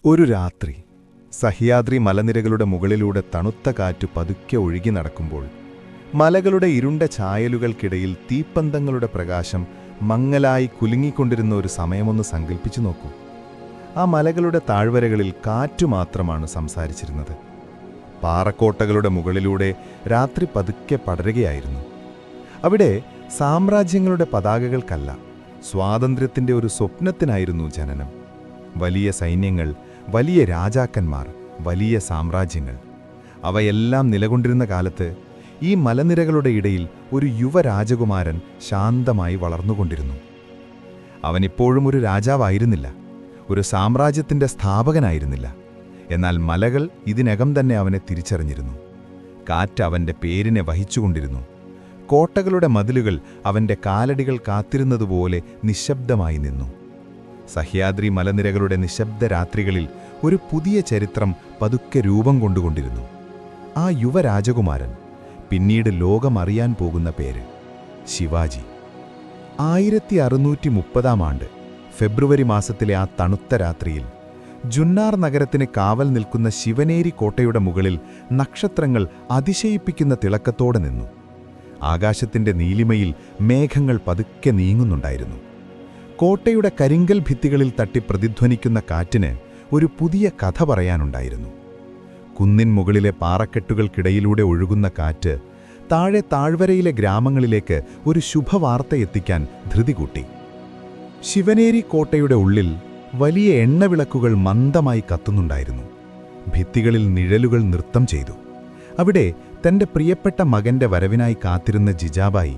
ഒരു രാത്രി സഹ്യാദ്രി മലനിരകളുടെ മുകളിലൂടെ തണുത്ത കാറ്റ് പതുക്കെ ഒഴുകി നടക്കുമ്പോൾ മലകളുടെ ഇരുണ്ട ചായലുകൾക്കിടയിൽ തീപ്പന്തങ്ങളുടെ പ്രകാശം മങ്ങലായി കുലുങ്ങിക്കൊണ്ടിരുന്ന ഒരു സമയമൊന്ന് സങ്കല്പിച്ചു നോക്കൂ. ആ മലകളുടെ താഴ്വരകളിൽ കാറ്റു മാത്രമാണ് സംസാരിച്ചിരുന്നത്. പാറക്കോട്ടകളുടെ മുകളിലൂടെ രാത്രി പതുക്കെ പടരുകയായിരുന്നു. അവിടെ സാമ്രാജ്യങ്ങളുടെ പതാകകൾക്കല്ല, സ്വാതന്ത്ര്യത്തിൻ്റെ ഒരു സ്വപ്നത്തിനായിരുന്നു ജനനം. വലിയ സൈന്യങ്ങൾ, വലിയ രാജാക്കന്മാർ, വലിയ സാമ്രാജ്യങ്ങൾ, അവയെല്ലാം നിലകൊണ്ടിരുന്ന കാലത്ത് ഈ മലനിരകളുടെ ഇടയിൽ ഒരു യുവരാജകുമാരൻ ശാന്തമായി വളർന്നുകൊണ്ടിരുന്നു. അവനിപ്പോഴും ഒരു രാജാവായിരുന്നില്ല, ഒരു സാമ്രാജ്യത്തിൻ്റെ സ്ഥാപകനായിരുന്നില്ല. എന്നാൽ മലകൾ ഇതിനകം തന്നെ അവനെ തിരിച്ചറിഞ്ഞിരുന്നു. കാറ്റ് അവൻ്റെ പേരിനെ വഹിച്ചുകൊണ്ടിരുന്നു. കോട്ടകളുടെ മതിലുകൾ അവൻ്റെ കാലടികൾ കാത്തിരുന്നതുപോലെ നിശബ്ദമായി നിന്നു. സഹ്യാദ്രി മലനിരകളുടെ നിശബ്ദ രാത്രികളിൽ ഒരു പുതിയ ചരിത്രം പതുക്കെ രൂപം കൊണ്ടുകൊണ്ടിരുന്നു. ആ യുവരാജകുമാരൻ, പിന്നീട് ലോകമറിയാൻ പോകുന്ന പേര് ശിവാജി. 1630 ആണ്ട് ഫെബ്രുവരി മാസത്തിലെ ആ തണുത്ത രാത്രിയിൽ ജുന്നാർ നഗരത്തിന് കാവൽ നിൽക്കുന്ന ശിവനേരി കോട്ടയുടെ മുകളിൽ നക്ഷത്രങ്ങൾ അതിശയിപ്പിക്കുന്ന തിളക്കത്തോടെ നിന്നു. ആകാശത്തിൻ്റെ നീലിമയിൽ മേഘങ്ങൾ പതുക്കെ നീങ്ങുന്നുണ്ടായിരുന്നു. കോട്ടയുടെ കരിങ്കൽ ഭിത്തികളിൽ തട്ടി പ്രതിധ്വനിക്കുന്ന കാറ്റിന് ഒരു പുതിയ കഥ പറയാനുണ്ടായിരുന്നു. കുന്നിൻ മുകളിലെ പാറക്കെട്ടുകൾക്കിടയിലൂടെ ഒഴുകുന്ന കാറ്റ് താഴെ താഴ്വരയിലെ ഗ്രാമങ്ങളിലേക്ക് ഒരു ശുഭവാർത്ത എത്തിക്കാൻ ധൃതി കൂട്ടി. ശിവനേരി കോട്ടയുടെ ഉള്ളിൽ വലിയ എണ്ണവിളക്കുകൾ മന്ദമായി കത്തുന്നുണ്ടായിരുന്നു. ഭിത്തികളിൽ നിഴലുകൾ നൃത്തം ചെയ്തു. അവിടെ തന്റെ പ്രിയപ്പെട്ട മകന്റെ വരവിനായി കാത്തിരുന്ന ജിജാബായി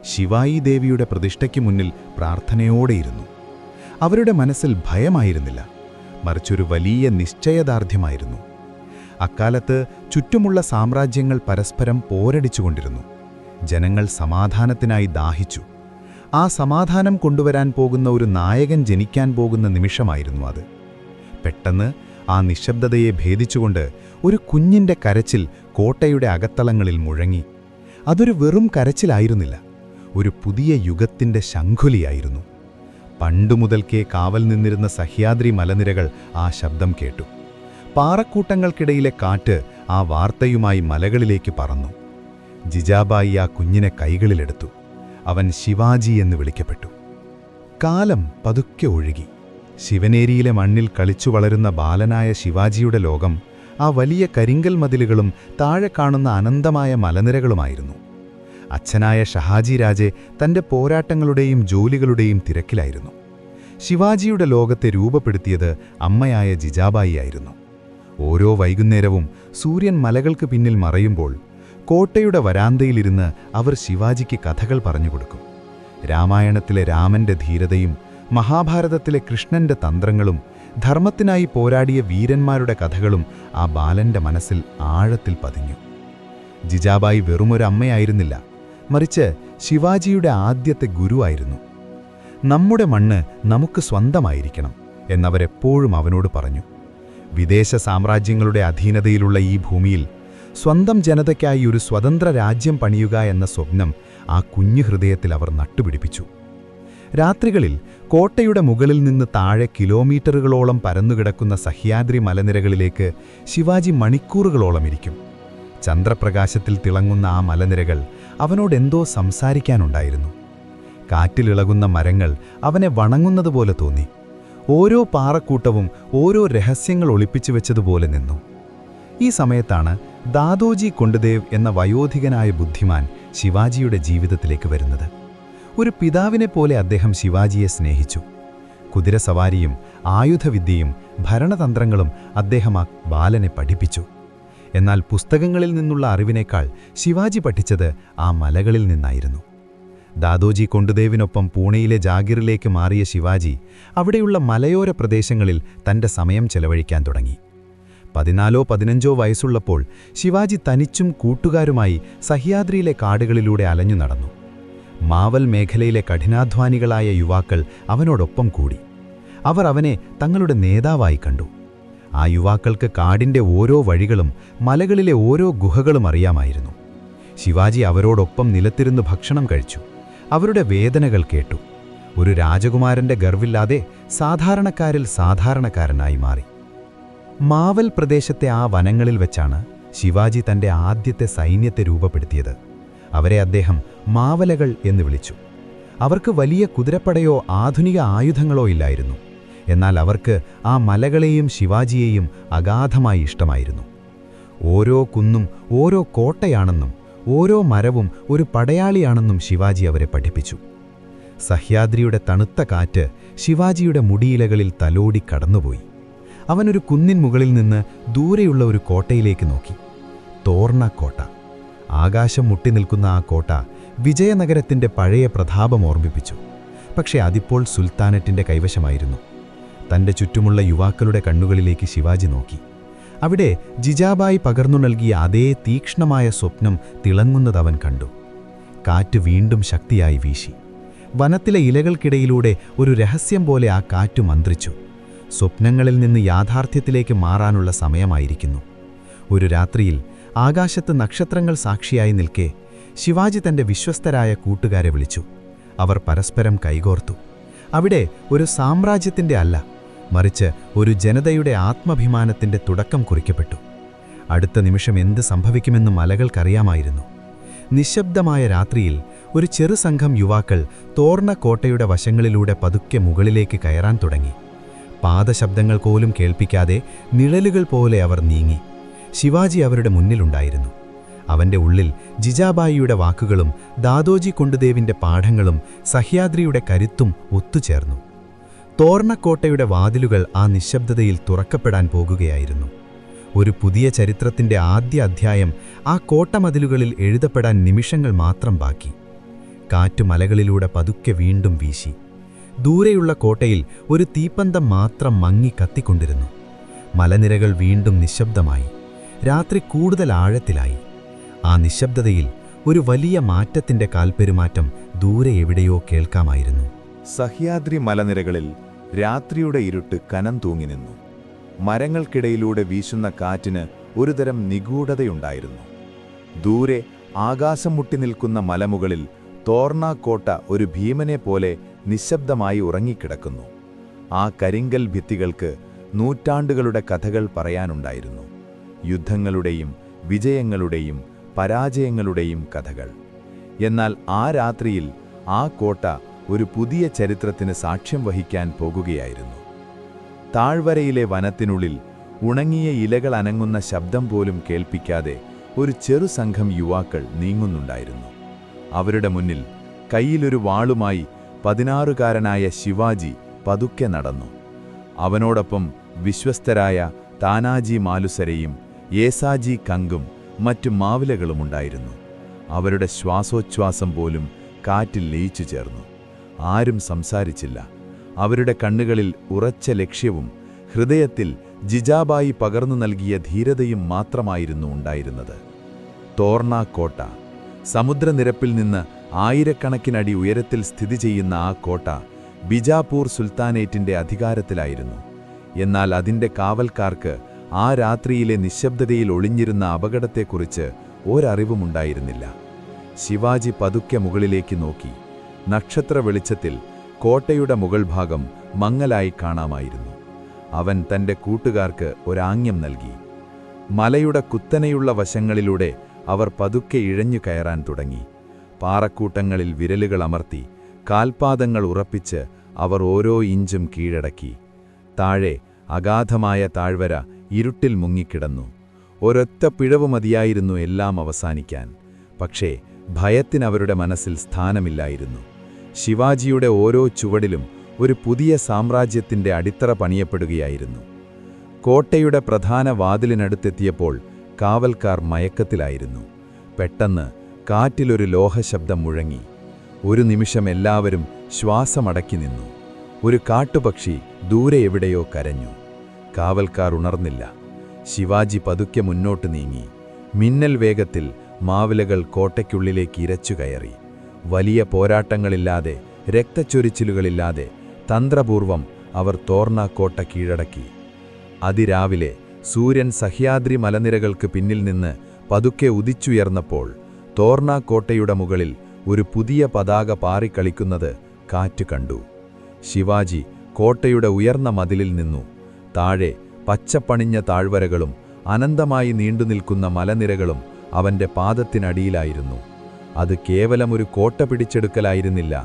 ശിവായി ദേവിയുടെ പ്രതിഷ്ഠയ്ക്ക് മുന്നിൽ പ്രാർത്ഥനയോടെയിരുന്നു. അവരുടെ മനസ്സിൽ ഭയമായിരുന്നില്ല, മറിച്ചൊരു വലിയ നിശ്ചയദാർഢ്യമായിരുന്നു. അക്കാലത്ത് ചുറ്റുമുള്ള സാമ്രാജ്യങ്ങൾ പരസ്പരം പോരടിച്ചുകൊണ്ടിരുന്നു. ജനങ്ങൾ സമാധാനത്തിനായി ദാഹിച്ചു. ആ സമാധാനം കൊണ്ടുവരാൻ പോകുന്ന ഒരു നായകൻ ജനിക്കാൻ പോകുന്ന നിമിഷമായിരുന്നു അത്. പെട്ടെന്ന് ആ നിശബ്ദതയെ ഭേദിച്ചുകൊണ്ട് ഒരു കുഞ്ഞിൻ്റെ കരച്ചിൽ കോട്ടയുടെ അകത്തളങ്ങളിൽ മുഴങ്ങി. അതൊരു വെറും കരച്ചിലായിരുന്നില്ല, ഒരു പുതിയ യുഗത്തിൻ്റെ ശംഖുലിയായിരുന്നു. പണ്ടുമുതൽക്കേ കാവൽ നിന്നിരുന്ന സഹ്യാദ്രി മലനിരകൾ ആ ശബ്ദം കേട്ടു. പാറക്കൂട്ടങ്ങൾക്കിടയിലെ കാറ്റ് ആ വാർത്തയുമായി മലകളിലേക്ക് പറന്നു. ജിജാബായി ആ കുഞ്ഞിനെ കൈകളിലെടുത്തു. അവൻ ശിവാജി എന്ന് വിളിക്കപ്പെട്ടു. കാലം പതുക്കെ ഒഴുകി. ശിവനേരിയിലെ മണ്ണിൽ കളിച്ചു വളരുന്ന ബാലനായ ശിവാജിയുടെ ലോകം ആ വലിയ കരിങ്കൽ മതിലുകളും താഴെ കാണുന്ന അനന്തമായ മലനിരകളുമായിരുന്നു. അച്ഛനായ ഷഹാജി രാജെ തൻ്റെ പോരാട്ടങ്ങളുടെയും ജോലികളുടെയും തിരക്കിലായിരുന്നു. ശിവാജിയുടെ ലോകത്തെ രൂപപ്പെടുത്തിയത് അമ്മയായ ജിജാബായി ആയിരുന്നു. ഓരോ വൈകുന്നേരവും സൂര്യൻ മലകൾക്ക് പിന്നിൽ മറയുമ്പോൾ കോട്ടയുടെ വരാന്തയിലിരുന്ന് അവർ ശിവാജിക്ക് കഥകൾ പറഞ്ഞുകൊടുക്കും. രാമായണത്തിലെ രാമന്റെ ധീരതയും മഹാഭാരതത്തിലെ കൃഷ്ണന്റെ തന്ത്രങ്ങളും ധർമ്മത്തിനായി പോരാടിയ വീരന്മാരുടെ കഥകളും ആ ബാലന്റെ മനസ്സിൽ ആഴത്തിൽ പതിഞ്ഞു. ജിജാബായി വെറുമൊരമ്മയായിരുന്നില്ല, മറിച്ച് ശിവാജിയുടെ ആദ്യത്തെ ഗുരുവായിരുന്നു. നമ്മുടെ മണ്ണ് നമുക്ക് സ്വന്തമായിരിക്കണം എന്നവരെപ്പോഴും അവനോട് പറഞ്ഞു. വിദേശ സാമ്രാജ്യങ്ങളുടെ അധീനതയിലുള്ള ഈ ഭൂമിയിൽ സ്വന്തം ജനതയ്ക്കായി ഒരു സ്വതന്ത്ര രാജ്യം പണിയുക എന്ന സ്വപ്നം ആ കുഞ്ഞു ഹൃദയത്തിൽ അവർ നട്ടുപിടിപ്പിച്ചു. രാത്രികളിൽ കോട്ടയുടെ മുകളിൽ നിന്ന് താഴെ കിലോമീറ്ററുകളോളം പരന്നുകിടക്കുന്ന സഹ്യാദ്രി മലനിരകളിലേക്ക് ശിവാജി മണിക്കൂറുകളോളം ഇരിക്കും. ചന്ദ്രപ്രകാശത്തിൽ തിളങ്ങുന്ന ആ മലനിരകൾ അവനോടെന്തോ സംസാരിക്കാനുണ്ടായിരുന്നു. കാറ്റിലിളകുന്ന മരങ്ങൾ അവനെ വണങ്ങുന്നതുപോലെ തോന്നി. ഓരോ പാറക്കൂട്ടവും ഓരോ രഹസ്യങ്ങൾ ഒളിപ്പിച്ചു വെച്ചതുപോലെ നിന്നു. ഈ സമയത്താണ് ദാദോജി കൊണ്ടുദേവ് എന്ന വയോധികനായ ബുദ്ധിമാൻ ശിവാജിയുടെ ജീവിതത്തിലേക്ക് വരുന്നത്. ഒരു പിതാവിനെ പോലെ അദ്ദേഹം ശിവാജിയെ സ്നേഹിച്ചു. കുതിരസവാരിയും ആയുധവിദ്യയും ഭരണതന്ത്രങ്ങളും അദ്ദേഹം ആ ബാലനെ പഠിപ്പിച്ചു. എന്നാൽ പുസ്തകങ്ങളിൽ നിന്നുള്ള അറിവിനേക്കാൾ ശിവാജി പഠിച്ചത് ആ മലകളിൽ നിന്നായിരുന്നു. ദാദോജി കൊണ്ടുദേവിനൊപ്പം പൂണെയിലെ ജാഗിറിലേക്ക് മാറിയ ശിവാജി അവിടെയുള്ള മലയോര പ്രദേശങ്ങളിൽ തൻ്റെ സമയം ചെലവഴിക്കാൻ തുടങ്ങി. 14-15 വയസ്സുള്ളപ്പോൾ ശിവാജി തനിച്ചും കൂട്ടുകാരുമായി സഹ്യാദ്രിയിലെ കാടുകളിലൂടെ അലഞ്ഞു നടന്നു. മാവൽ മേഖലയിലെ കഠിനാധ്വാനികളായ യുവാക്കൾ അവനോടൊപ്പം കൂടി. അവർ അവനെ തങ്ങളുടെ നേതാവായി കണ്ടു. ആ യുവാക്കൾക്ക് കാടിൻ്റെ ഓരോ വഴികളും മലകളിലെ ഓരോ ഗുഹകളും അറിയാമായിരുന്നു. ശിവാജി അവരോടൊപ്പം നിലത്തിരുന്ന് ഭക്ഷണം കഴിച്ചു. അവരുടെ വേദനകൾ കേട്ടു. ഒരു രാജകുമാരന്റെ ഗർവില്ലാതെ സാധാരണക്കാരിൽ സാധാരണക്കാരനായി മാറി. മാവൽ പ്രദേശത്തെ ആ വനങ്ങളിൽ വെച്ചാണ് ശിവാജി തന്റെ ആദ്യത്തെ സൈന്യത്തെ രൂപപ്പെടുത്തിയത്. അവരെ അദ്ദേഹം മാവലകൾ എന്ന് വിളിച്ചു. അവർക്ക് വലിയ കുതിരപ്പടയോ ആധുനിക ആയുധങ്ങളോ ഇല്ലായിരുന്നു. എന്നാൽ അവർക്ക് ആ മലകളെയും ശിവാജിയെയും അഗാധമായി ഇഷ്ടമായിരുന്നു. ഓരോ കുന്നും ഓരോ കോട്ടയാണെന്നും ഓരോ മരവും ഒരു പടയാളിയാണെന്നും ശിവാജി അവരെ പഠിപ്പിച്ചു. സഹ്യാദ്രിയുടെ തണുത്ത കാറ്റ് ശിവാജിയുടെ മുടിയിലകളിൽ തലോടി കടന്നുപോയി. അവനൊരു കുന്നിൻ മുകളിൽ നിന്ന് ദൂരെയുള്ള ഒരു കോട്ടയിലേക്ക് നോക്കി. തോർണ കോട്ട. ആകാശം മുട്ടി നിൽക്കുന്ന ആ കോട്ട വിജയനഗരത്തിന്റെ പഴയ പ്രതാപം ഓർമ്മിപ്പിച്ചു. പക്ഷെ അതിപ്പോൾ സുൽത്താനറ്റിന്റെ കൈവശമായിരുന്നു. തന്റെ ചുറ്റുമുള്ള യുവാക്കളുടെ കണ്ണുകളിലേക്ക് ശിവാജി നോക്കി. അവിടെ ജിജാബായി പകർന്നു നൽകിയ അതേ തീക്ഷ്ണമായ സ്വപ്നം തിളങ്ങുന്നതവൻ കണ്ടു. കാറ്റ് വീണ്ടും ശക്തിയായി വീശി. വനത്തിലെ ഇലകൾക്കിടയിലൂടെ ഒരു രഹസ്യം പോലെ ആ കാറ്റു മന്ത്രിച്ചു. സ്വപ്നങ്ങളിൽ നിന്ന് യാഥാർത്ഥ്യത്തിലേക്ക് മാറാനുള്ള സമയമായിരിക്കുന്നു. ഒരു രാത്രിയിൽ ആകാശത്ത് നക്ഷത്രങ്ങൾ സാക്ഷിയായി നിൽക്കെ ശിവാജി തന്റെ വിശ്വസ്തരായ കൂട്ടുകാരെ വിളിച്ചു. അവർ പരസ്പരം കൈകോർത്തു. അവിടെ ഒരു സാമ്രാജ്യത്തിന്റെ അല്ല, മറിച്ച് ഒരു ജനതയുടെ ആത്മാഭിമാനത്തിന്റെ തുടക്കം കുറിക്കപ്പെട്ടു. അടുത്ത നിമിഷം എന്ത് സംഭവിക്കുമെന്ന് മലകൾക്കറിയാമായിരുന്നു. നിശബ്ദമായ രാത്രിയിൽ ഒരു ചെറുസംഘം യുവാക്കൾ തോർണ കോട്ടയുടെ വശങ്ങളിലൂടെ പതുക്കെ മുകളിലേക്ക് കയറാൻ തുടങ്ങി. പാദശബ്ദങ്ങൾ പോലും കേൾപ്പിക്കാതെ നിഴലുകൾ പോലെ അവർ നീങ്ങി. ശിവാജി അവരുടെ മുന്നിലുണ്ടായിരുന്നു. അവന്റെ ഉള്ളിൽ ജിജാബായിയുടെ വാക്കുകളും ദാദോജി കൊണ്ടുദേവിന്റെ പാഠങ്ങളും സഹ്യാദ്രിയുടെ കരുത്തും ഒത്തുചേർന്നു. തോർണക്കോട്ടയുടെ വാതിലുകൾ ആ നിശബ്ദതയിൽ തുറക്കപ്പെടാൻ പോകുകയായിരുന്നു. ഒരു പുതിയ ചരിത്രത്തിന്റെ ആദ്യ അധ്യായം ആ കോട്ടമതിലുകളിൽ എഴുതപ്പെടാൻ നിമിഷങ്ങൾ മാത്രം ബാക്കി. കാറ്റു മലകളിലൂടെ പതുക്കെ വീണ്ടും വീശി. ദൂരെയുള്ള കോട്ടയിൽ ഒരു തീപ്പന്തം മാത്രം മങ്ങി കത്തിക്കൊണ്ടിരുന്നു. മലനിരകൾ വീണ്ടും നിശബ്ദമായി. രാത്രി കൂടുതൽ ആഴത്തിലായി. ആ നിശബ്ദതയിൽ ഒരു വലിയ മാറ്റത്തിന്റെ കാൽപ്പെരുമാറ്റം ദൂരെ എവിടെയോ കേൾക്കാമായിരുന്നു. സഹ്യാദ്രി മലനിരകളിൽ രാത്രിയുടെ ഇരുട്ട് കനം തൂങ്ങി നിന്നു. മരങ്ങൾക്കിടയിലൂടെ വീശുന്ന കാറ്റിന് ഒരുതരം നിഗൂഢതയുണ്ടായിരുന്നു. ദൂരെ ആകാശം മുട്ടി നിൽക്കുന്ന മലമുകളിൽ തോർണാക്കോട്ട ഒരു ഭീമനെ പോലെ നിശബ്ദമായി ഉറങ്ങിക്കിടക്കുന്നു. ആ കരിങ്കൽ ഭിത്തികൾക്ക് നൂറ്റാണ്ടുകളുടെ കഥകൾ പറയാനുണ്ടായിരുന്നു. യുദ്ധങ്ങളുടെയും വിജയങ്ങളുടെയും പരാജയങ്ങളുടെയും കഥകൾ. എന്നാൽ ആ രാത്രിയിൽ ആ കോട്ട ഒരു പുതിയ ചരിത്രത്തിന് സാക്ഷ്യം വഹിക്കാൻ പോകുകയായിരുന്നു. താഴ്വരയിലെ വനത്തിനുള്ളിൽ ഉണങ്ങിയ ഇലകൾ അനങ്ങുന്ന ശബ്ദം പോലും കേൾപ്പിക്കാതെ ഒരു ചെറുസംഘം യുവാക്കൾ നീങ്ങുന്നുണ്ടായിരുന്നു. അവരുടെ മുന്നിൽ കയ്യിലൊരു വാളുമായി 16കാരനായ ശിവാജി പതുക്കെ നടന്നു. അവനോടൊപ്പം വിശ്വസ്തരായ താനാജി മാലുസരയും യേസാജി കങ്കും മറ്റു മാവിലകളുമുണ്ടായിരുന്നു. അവരുടെ ശ്വാസോച്ഛ്വാസം പോലും കാറ്റിൽ ലയിച്ചു ചേർന്നു. ആരും സംസാരിച്ചില്ല. അവരുടെ കണ്ണുകളിൽ ഉറച്ച ലക്ഷ്യവും ഹൃദയത്തിൽ ജിജാബായി പകർന്നു നൽകിയ ധീരതയും മാത്രമായിരുന്നു ഉണ്ടായിരുന്നത്. തോർണാക്കോട്ട. സമുദ്രനിരപ്പിൽ നിന്ന് ആയിരക്കണക്കിനടി ഉയരത്തിൽ സ്ഥിതി ചെയ്യുന്ന ആ കോട്ട ബിജാപൂർ സുൽത്താനേറ്റിന്റെ അധികാരത്തിലായിരുന്നു. എന്നാൽ അതിന്റെ കാവൽക്കാർക്ക് ആ രാത്രിയിലെ നിശബ്ദതയിൽ ഒളിഞ്ഞിരുന്ന അപകടത്തെക്കുറിച്ച് ഒരറിവുമുണ്ടായിരുന്നില്ല. ശിവാജി പതുക്കെ മുകളിലേക്ക് നോക്കി. നക്ഷത്ര വെളിച്ചത്തിൽ കോട്ടയുടെ മുകൾ ഭാഗം മങ്ങലായി കാണാമായിരുന്നു. അവൻ തന്റെ കൂട്ടുകാർക്ക് ഒരാംഗ്യം നൽകി. മലയുടെ കുത്തനെയുള്ള വശങ്ങളിലൂടെ അവർ പതുക്കെ ഇഴഞ്ഞു കയറാൻ തുടങ്ങി. പാറക്കൂട്ടങ്ങളിൽ വിരലുകൾ അമർത്തി കാൽപാദങ്ങൾ ഉറപ്പിച്ച് അവർ ഓരോ ഇഞ്ചും കീഴടക്കി. താഴെ അഗാധമായ താഴ്വര ഇരുട്ടിൽ മുങ്ങിക്കിടന്നു. ഒരൊറ്റ പിഴവ് മതിയായിരുന്നു എല്ലാം അവസാനിക്കാൻ. പക്ഷേ ഭയത്തിനവരുടെ മനസ്സിൽ സ്ഥാനമില്ലായിരുന്നു. ശിവാജിയുടെ ഓരോ ചുവടിലും ഒരു പുതിയ സാമ്രാജ്യത്തിന്റെ അടിത്തറ പണിയപ്പെടുകയായിരുന്നു. കോട്ടയുടെ പ്രധാന വാതിലിനടുത്തെത്തിയപ്പോൾ കാവൽക്കാർ മയക്കത്തിലായിരുന്നു. പെട്ടെന്ന് കാറ്റിലൊരു ലോഹശബ്ദം മുഴങ്ങി. ഒരു നിമിഷം എല്ലാവരും ശ്വാസമടക്കി നിന്നു. ഒരു കാട്ടുപക്ഷി ദൂരെ എവിടെയോ കരഞ്ഞു. കാവൽക്കാർ ഉണർന്നില്ല. ശിവാജി പതുക്കെ മുന്നോട്ട് നീങ്ങി. മിന്നൽ വേഗത്തിൽ മാവിലകൾ കോട്ടയ്ക്കുള്ളിലേക്ക് ഇരച്ചു കയറി. വലിയ പോരാട്ടങ്ങളില്ലാതെ രക്തച്ചൊരിച്ചിലുകളില്ലാതെ തന്ത്രപൂർവം അവർ തോർണാക്കോട്ട കീഴടക്കി. അതിരാവിലെ സൂര്യൻ സഹ്യാദ്രി മലനിരകൾക്ക് പിന്നിൽ നിന്ന് പതുക്കെ ഉദിച്ചുയർന്നപ്പോൾ തോർണാക്കോട്ടയുടെ മുകളിൽ ഒരു പുതിയ പതാക പാറിക്കളിക്കുന്നത് കാറ്റ് കണ്ടു. ശിവാജി കോട്ടയുടെ ഉയർന്ന മതിലിൽ നിന്നു. താഴെ പച്ചപ്പണിഞ്ഞ താഴ്വരകളും അനന്തമായി നീണ്ടുനിൽക്കുന്ന മലനിരകളും അവന്റെ പാദത്തിനടിയിലായിരുന്നു. അത് കേവലമൊരു കോട്ട പിടിച്ചെടുക്കലായിരുന്നില്ല,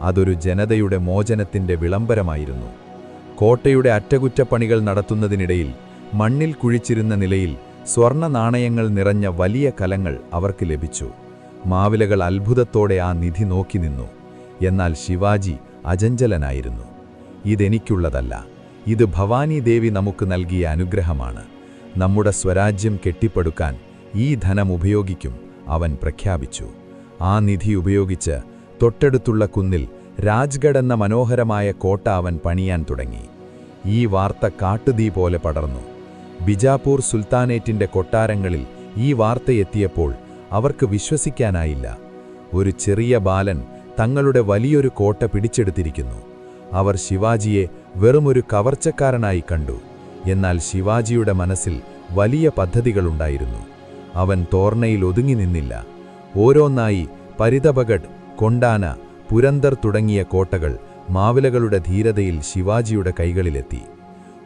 അതൊരു ജനതയുടെ മോചനത്തിന്റെ വിളംബരമായിരുന്നു. കോട്ടയുടെ അറ്റകുറ്റപ്പണികൾ നടത്തുന്നതിനിടയിൽ മണ്ണിൽ കുഴിച്ചിരുന്ന നിലയിൽ സ്വർണ്ണ നാണയങ്ങൾ നിറഞ്ഞ വലിയ കലങ്ങൾ അവർക്ക് ലഭിച്ചു. മാവിലകൾ അത്ഭുതത്തോടെ ആ നിധി നോക്കി നിന്നു. എന്നാൽ ശിവാജി അചഞ്ചലനായിരുന്നു. ഇതെനിക്കുള്ളതല്ല, ഇത് ഭവാനി ദേവി നമുക്ക് നൽകിയ അനുഗ്രഹമാണ്. നമ്മുടെ സ്വരാജ്യം കെട്ടിപ്പടുക്കാൻ ഈ ധനം ഉപയോഗിക്കും, അവൻ പ്രഖ്യാപിച്ചു. ആ നിധി ഉപയോഗിച്ച് തൊട്ടടുത്തുള്ള കുന്നിൽ രാജ്ഗഡ് എന്ന മനോഹരമായ കോട്ട അവൻ പണിയാൻ തുടങ്ങി. ഈ വാർത്ത കാട്ടുതീ പോലെ പടർന്നു. ബിജാപൂർ സുൽത്താനേറ്റിന്റെ കൊട്ടാരങ്ങളിൽ ഈ വാർത്തയെത്തിയപ്പോൾ അവർക്ക് വിശ്വസിക്കാനായില്ല. ഒരു ചെറിയ ബാലൻ തങ്ങളുടെ വലിയൊരു കോട്ട പിടിച്ചെടുത്തിരിക്കുന്നു. അവർ ശിവാജിയെ വെറുമൊരു കവർച്ചക്കാരനായി കണ്ടു. എന്നാൽ ശിവാജിയുടെ മനസ്സിൽ വലിയ പദ്ധതികളുണ്ടായിരുന്നു. അവൻ തോർണയിൽ ഒതുങ്ങി നിന്നില്ല. ഓരോന്നായി പരിതപഗഡ്, കൊണ്ടാന, പുരന്ദർ തുടങ്ങിയ കോട്ടകൾ മാവിലകളുടെ ധീരതയിൽ ശിവാജിയുടെ കൈകളിലെത്തി.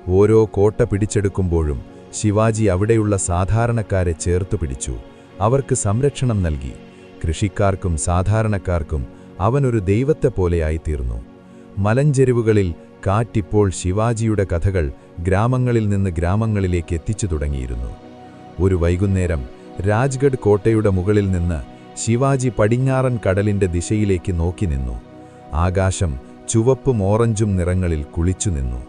ഓരോ കോട്ട പിടിച്ചെടുക്കുമ്പോഴും ശിവാജി അവിടെയുള്ള സാധാരണക്കാരെ ചേർത്തുപിടിച്ചു. അവർക്ക് സംരക്ഷണം നൽകി. കൃഷിക്കാർക്കും സാധാരണക്കാർക്കും അവനൊരു ദൈവത്തെപ്പോലെയായിത്തീർന്നു. മലഞ്ചെരുവുകളിൽ കാറ്റിപ്പോൾ ശിവാജിയുടെ കഥകൾ ഗ്രാമങ്ങളിൽ നിന്ന് ഗ്രാമങ്ങളിലേക്ക് എത്തിച്ചു തുടങ്ങിയിരുന്നു. ഒരു വൈകുന്നേരം രാജ്ഗഡ് കോട്ടയുടെ മുകളിൽ നിന്ന് ശിവാജി പടിഞ്ഞാറൻ കടലിന്റെ ദിശയിലേക്ക് നോക്കി നിന്നു. ആകാശം ചുവപ്പും ഓറഞ്ചും നിറങ്ങളിൽ കുളിച്ചു നിന്നു.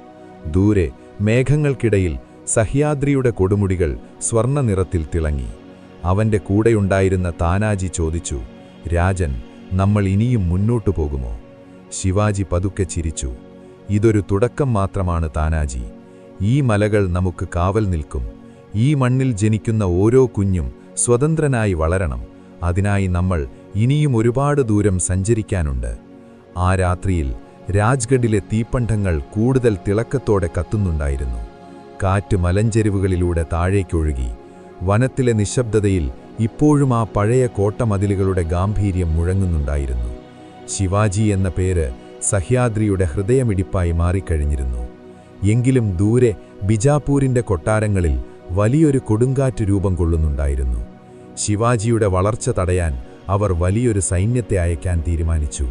ദൂരെ മേഘങ്ങൾക്കിടയിൽ സഹ്യാദ്രിയുടെ കൊടുമുടികൾ സ്വർണ്ണ നിറത്തിൽ തിളങ്ങി. അവന്റെ കൂടെയുണ്ടായിരുന്ന താനാജി ചോദിച്ചു, രാജൻ, നമ്മൾ ഇനിയും മുന്നോട്ടു പോകുമോ? ശിവാജി പതുക്കെ ചിരിച്ചു. ഇതൊരു തുടക്കം മാത്രമാണ് താനാജി. ഈ മലകൾ നമുക്ക് കാവൽ നിൽക്കും. ഈ മണ്ണിൽ ജനിക്കുന്ന ഓരോ കുഞ്ഞും സ്വതന്ത്രനായി വളരണം. അതിനായി നമ്മൾ ഇനിയും ഒരുപാട് ദൂരം സഞ്ചരിക്കാനുണ്ട്. ആ രാത്രിയിൽ രാജ്ഗഡിലെ തീപ്പണ്ടങ്ങൾ കൂടുതൽ തിളക്കത്തോടെ കത്തുന്നുണ്ടായിരുന്നു. കാറ്റ് മലഞ്ചെരുവുകളിലൂടെ താഴേക്കൊഴുകി. വനത്തിലെ നിശബ്ദതയിൽ ഇപ്പോഴും ആ പഴയ കോട്ടമതിലുകളുടെ ഗാംഭീര്യം മുഴങ്ങുന്നുണ്ടായിരുന്നു. ശിവാജി എന്ന പേര് സഹ്യാദ്രിയുടെ ഹൃദയമിടിപ്പായി മാറിക്കഴിഞ്ഞിരുന്നു. എങ്കിലും ദൂരെ ബിജാപൂരിന്റെ കൊട്ടാരങ്ങളിൽ വലിയൊരു കൊടുങ്കാറ്റ് രൂപം കൊള്ളുന്നുണ്ടായിരുന്നു. ശിവാജിയുടെ വളർച്ച തടയാൻ അവർ വലിയൊരു സൈന്യത്തെ അയക്കാൻ തീരുമാനിച്ചു.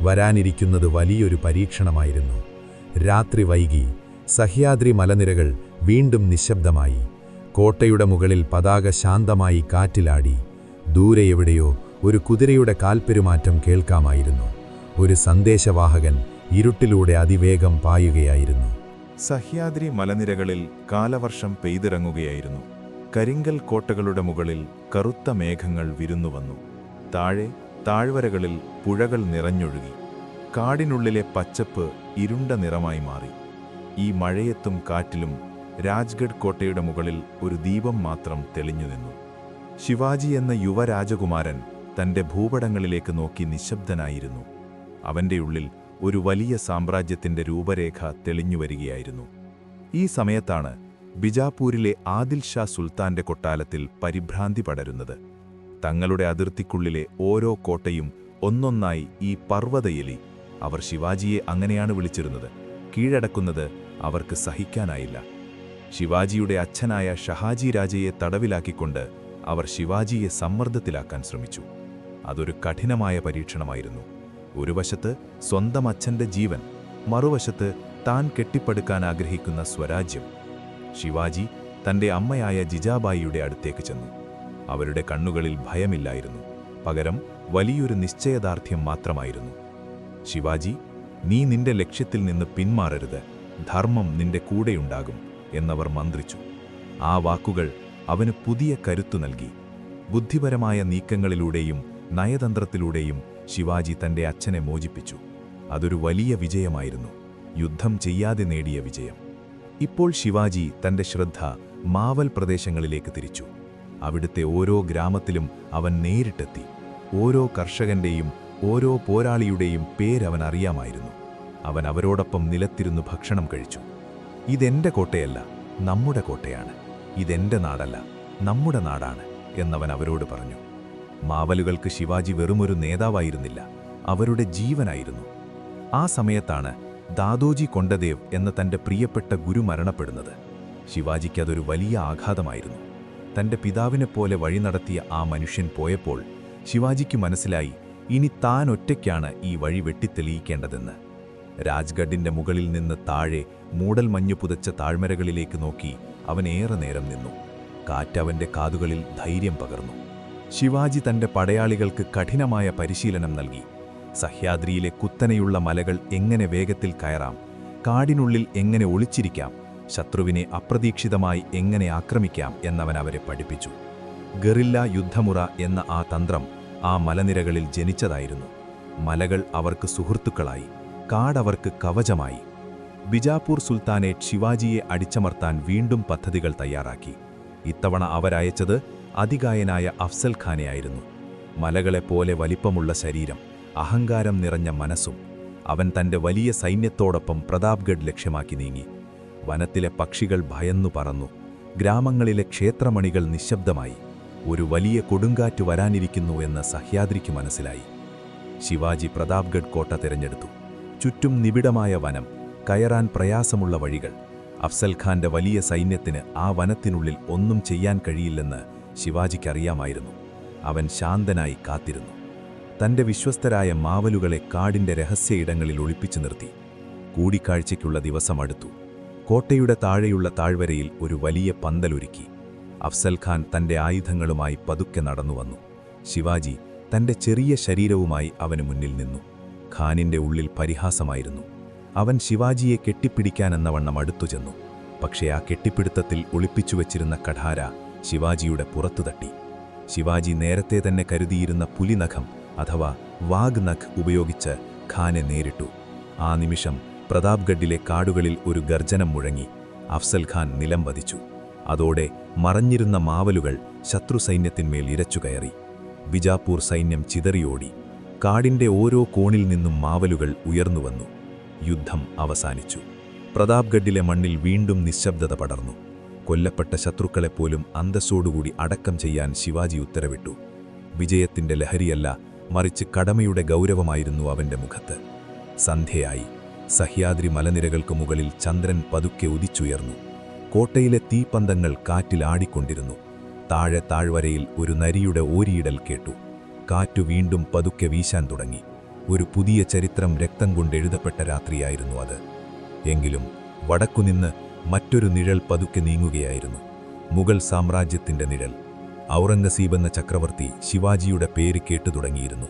വരാനിരിക്കുന്നത് വലിയൊരു പരീക്ഷണമായിരുന്നു. രാത്രി വൈകി. സഹ്യാദ്രി മലനിരകൾ വീണ്ടും നിശബ്ദമായി. കോട്ടയുടെ മുകളിൽ പതാക ശാന്തമായി കാറ്റിലാടി. ദൂരെ എവിടെയോ ഒരു കുതിരയുടെ കാൽപ്പെരുമാറ്റം കേൾക്കാമായിരുന്നു. ഒരു സന്ദേശവാഹകൻ ഇരുട്ടിലൂടെ അതിവേഗം പായുകയായിരുന്നു. സഹ്യാദ്രി മലനിരകളിൽ കാലവർഷം പെയ്തിറങ്ങുകയായിരുന്നു. കരിങ്കൽ കോട്ടകളുടെ മുകളിൽ കറുത്ത മേഘങ്ങൾ വിരുന്നുവന്നു. താഴെ താഴ്വരകളിൽ പുഴകൾ നിറഞ്ഞൊഴുകി. കാടിനുള്ളിലെ പച്ചപ്പ് ഇരുണ്ട നിറമായി മാറി. ഈ മഴയത്തും കാറ്റിലും രാജ്ഗഡ് കോട്ടയുടെ മുകളിൽ ഒരു ദീപം മാത്രം തെളിഞ്ഞുനിന്നു. ശിവാജി എന്ന യുവരാജകുമാരൻ തന്റെ ഭൂപടങ്ങളിലേക്ക് നോക്കി നിശബ്ദനായിരുന്നു. അവന്റെ ഉള്ളിൽ ഒരു വലിയ സാമ്രാജ്യത്തിന്റെ രൂപരേഖ തെളിഞ്ഞുവരികയായിരുന്നു. ഈ സമയത്താണ് ബിജാപൂരിലെ ആദിൽ ഷാ സുൽത്താന്റെ കൊട്ടാരത്തിൽ പരിഭ്രാന്തി പടരുന്നത്. തങ്ങളുടെ അതിർത്തിക്കുള്ളിലെ ഓരോ കോട്ടയും ഒന്നൊന്നായി ഈ പർവ്വതയെലി, അവർ ശിവാജിയെ അങ്ങനെയാണ് വിളിച്ചിരുന്നത്, കീഴടക്കുന്നത് അവർക്ക് സഹിക്കാനായില്ല. ശിവാജിയുടെ അച്ഛനായ ഷഹാജി രാജയെ തടവിലാക്കിക്കൊണ്ട് അവർ ശിവാജിയെ സമ്മർദ്ദത്തിലാക്കാൻ ശ്രമിച്ചു. അതൊരു കഠിനമായ പരീക്ഷണമായിരുന്നു. ഒരു വശത്ത് സ്വന്തം അച്ഛന്റെ ജീവൻ, മറുവശത്ത് താൻ കെട്ടിപ്പടുക്കാൻ ആഗ്രഹിക്കുന്ന സ്വരാജ്യം. ശിവാജി തന്റെ അമ്മയായ ജിജാബായിയുടെ അടുത്തേക്ക് ചെന്നു. അവരുടെ കണ്ണുകളിൽ ഭയമില്ലായിരുന്നു, പകരം വലിയൊരു നിശ്ചയദാർഢ്യം മാത്രമായിരുന്നു. ശിവാജി, നീ നിന്റെ ലക്ഷ്യത്തിൽ നിന്ന് പിന്മാറരുത്, ധർമ്മം നിന്റെ കൂടെയുണ്ടാകും എന്നവർ മന്ത്രിച്ചു. ആ വാക്കുകൾ അവന് പുതിയ കരുത്തു നൽകി. ബുദ്ധിപരമായ നീക്കങ്ങളിലൂടെയും നയതന്ത്രത്തിലൂടെയും ശിവാജി തന്റെ അച്ഛനെ മോചിപ്പിച്ചു. അതൊരു വലിയ വിജയമായിരുന്നു, യുദ്ധം ചെയ്യാതെ നേടിയ വിജയം. ഇപ്പോൾ ശിവാജി തന്റെ ശ്രദ്ധ മാവൽ പ്രദേശങ്ങളിലേക്ക് തിരിച്ചു. അവിടുത്തെ ഓരോ ഗ്രാമത്തിലും അവൻ നേരിട്ടെത്തി. ഓരോ കർഷകന്റെയും ഓരോ പോരാളിയുടെയും പേരവൻ അറിയാമായിരുന്നു. അവൻ അവരോടൊപ്പം നിലത്തിരുന്ന് ഭക്ഷണം കഴിച്ചു. ഇതെന്റെ കോട്ടയല്ല, നമ്മുടെ കോട്ടയാണ്. ഇതെന്റെ നാടല്ല, നമ്മുടെ നാടാണ് എന്നവൻ അവരോട് പറഞ്ഞു. മാവലുകൾക്ക് ശിവാജി വെറുമൊരു നേതാവായിരുന്നില്ല, അവരുടെ ജീവനായിരുന്നു. ആ സമയത്താണ് ദാദോജി കൊണ്ടദേവ് എന്ന തന്റെ പ്രിയപ്പെട്ട ഗുരു മരണപ്പെടുന്നത്. ശിവാജിക്കതൊരു വലിയ ആഘാതമായിരുന്നു. തന്റെ പിതാവിനെപ്പോലെ വഴി നടത്തിയ ആ മനുഷ്യൻ പോയപ്പോൾ ശിവാജിക്ക് മനസ്സിലായി, ഇനി താൻ ഒറ്റയ്ക്കാണ് ഈ വഴി വെട്ടിത്തെളിയിക്കേണ്ടതെന്ന്. രാജ്ഗഡിന്റെ മുകളിൽ നിന്ന് താഴെ മൂടൽമഞ്ഞു പുതച്ച താഴ്വരകളിലേക്ക് നോക്കി അവൻ ഏറെ നേരം നിന്നു. കാറ്റവന്റെ കാതുകളിൽ ധൈര്യം പകർന്നു. ശിവാജി തന്റെ പടയാളികൾക്ക് കഠിനമായ പരിശീലനം നൽകി. സഹ്യാദ്രിയിലെ കുത്തനെയുള്ള മലകൾ എങ്ങനെ വേഗത്തിൽ കയറാം, കാടിനുള്ളിൽ എങ്ങനെ ഒളിച്ചിരിക്കാം, ശത്രുവിനെ അപ്രതീക്ഷിതമായി എങ്ങനെ ആക്രമിക്കാം എന്നവൻ അവരെ പഠിപ്പിച്ചു. ഗറില്ല യുദ്ധമുറ എന്ന ആ തന്ത്രം ആ മലനിരകളിൽ ജനിച്ചതായിരുന്നു. മലകൾ അവർക്ക് സുഹൃത്തുക്കളായി, കാടവർക്ക് കവചമായി. ബിജാപൂർ സുൽത്താനേറ്റ് ശിവാജിയെ അടിച്ചമർത്താൻ വീണ്ടും പദ്ധതികൾ തയ്യാറാക്കി. ഇത്തവണ അവരയച്ചത് അതികായനായ അഫ്സൽ ഖാനെയായിരുന്നു. മലകളെപ്പോലെ വലിപ്പമുള്ള ശരീരം, അഹങ്കാരം നിറഞ്ഞ മനസ്സും. അവൻ തന്റെ വലിയ സൈന്യത്തോടൊപ്പം പ്രതാപ്ഗഡ് ലക്ഷ്യമാക്കി നീങ്ങി. വനത്തിലെ പക്ഷികൾ ഭയന്നു പറന്നു. ഗ്രാമങ്ങളിലെ ക്ഷേത്രമണികൾ നിശബ്ദമായി. ഒരു വലിയ കൊടുങ്കാറ്റ് വരാനിരിക്കുന്നു എന്ന് സഹ്യാദ്രിക്ക് മനസ്സിലായി. ശിവാജി പ്രതാപ്ഗഡ് കോട്ട തിരഞ്ഞെടുത്തു. ചുറ്റും നിബിഡമായ വനം, കയറാൻ പ്രയാസമുള്ള വഴികൾ. അഫ്സൽ ഖാന്റെ വലിയ സൈന്യത്തിന് ആ വനത്തിനുള്ളിൽ ഒന്നും ചെയ്യാൻ കഴിയില്ലെന്ന് ശിവാജിക്കറിയാമായിരുന്നു. അവൻ ശാന്തനായി കാത്തിരുന്നു. തന്റെ വിശ്വസ്തരായ മാവലുകളെ കാടിന്റെ രഹസ്യ ഇടങ്ങളിൽ ഒളിപ്പിച്ചു നിർത്തി. കൂടിക്കാഴ്ചയ്ക്കുള്ള ദിവസം അടുത്തു. കോട്ടയുടെ താഴെയുള്ള താഴ്വരയിൽ ഒരു വലിയ പന്തലൊരുക്കി. അഫ്സൽ ഖാൻ തന്റെ ആയുധങ്ങളുമായി പതുക്കെ നടന്നുവന്നു. ശിവാജി തന്റെ ചെറിയ ശരീരവുമായി അവന് മുന്നിൽ നിന്നു. ഖാനിന്റെ ഉള്ളിൽ പരിഹാസമായിരുന്നു. അവൻ ശിവാജിയെ കെട്ടിപ്പിടിക്കാനെന്നവണ്ണം അടുത്തു ചെന്നു. പക്ഷേ ആ കെട്ടിപ്പിടുത്തത്തിൽ ഒളിപ്പിച്ചുവച്ചിരുന്ന കഠാര ശിവാജിയുടെ പുറത്തു തട്ടി. ശിവാജി നേരത്തെ തന്നെ കരുതിയിരുന്ന പുലിനഖം അഥവാ വാഗ് നഖ് ഉപയോഗിച്ച് ഖാനെ നേരിട്ടു. ആ നിമിഷം പ്രതാപ്ഗഡിലെ കാടുകളിൽ ഒരു ഗർജനം മുഴങ്ങി. അഫ്സൽ ഖാൻ നിലം പതിച്ചു. അതോടെ മറഞ്ഞിരുന്ന മാവലുകൾ ശത്രുസൈന്യത്തിന്മേൽ ഇരച്ചുകയറി. ബിജാപൂർ സൈന്യം ചിതറിയോടി. കാടിന്റെ ഓരോ കോണിൽ നിന്നും മാവലുകൾ ഉയർന്നുവന്നു. യുദ്ധം അവസാനിച്ചു. പ്രതാപ്ഗഡിലെ മണ്ണിൽ വീണ്ടും നിശ്ശബ്ദത പടർന്നു. കൊല്ലപ്പെട്ട ശത്രുക്കളെപ്പോലും അന്തസ്സോടുകൂടി അടക്കം ചെയ്യാൻ ശിവാജി ഉത്തരവിട്ടു. വിജയത്തിന്റെ ലഹരിയല്ല, മറിച്ച് കടമയുടെ ഗൗരവമായിരുന്നു അവന്റെ മുഖത്ത്. സന്ധ്യയായി. സഹ്യാദ്രി മലനിരകൾക്കു മുകളിൽ ചന്ദ്രൻ പതുക്കെ ഉദിച്ചുയർന്നു. കോട്ടയിലെ തീപ്പന്തങ്ങൾ കാറ്റിൽ ആടിക്കൊണ്ടിരുന്നു. താഴെ താഴ്വരയിൽ ഒരു നരിയുടെ ഓരിയിടൽ കേട്ടു. കാറ്റു വീണ്ടും പതുക്കെ വീശാൻ തുടങ്ങി. ഒരു പുതിയ ചരിത്രം രക്തം കൊണ്ട് എഴുതപ്പെട്ട രാത്രിയായിരുന്നു അത്. എങ്കിലും വടക്കുനിന്ന് മറ്റൊരു നിഴൽ പതുക്കെ നീങ്ങുകയായിരുന്നു. മുഗൾ സാമ്രാജ്യത്തിന്റെ നിഴൽ. ഔറംഗസീബ് എന്ന ചക്രവർത്തി ശിവാജിയുടെ പേര് കേട്ടു തുടങ്ങിയിരുന്നു.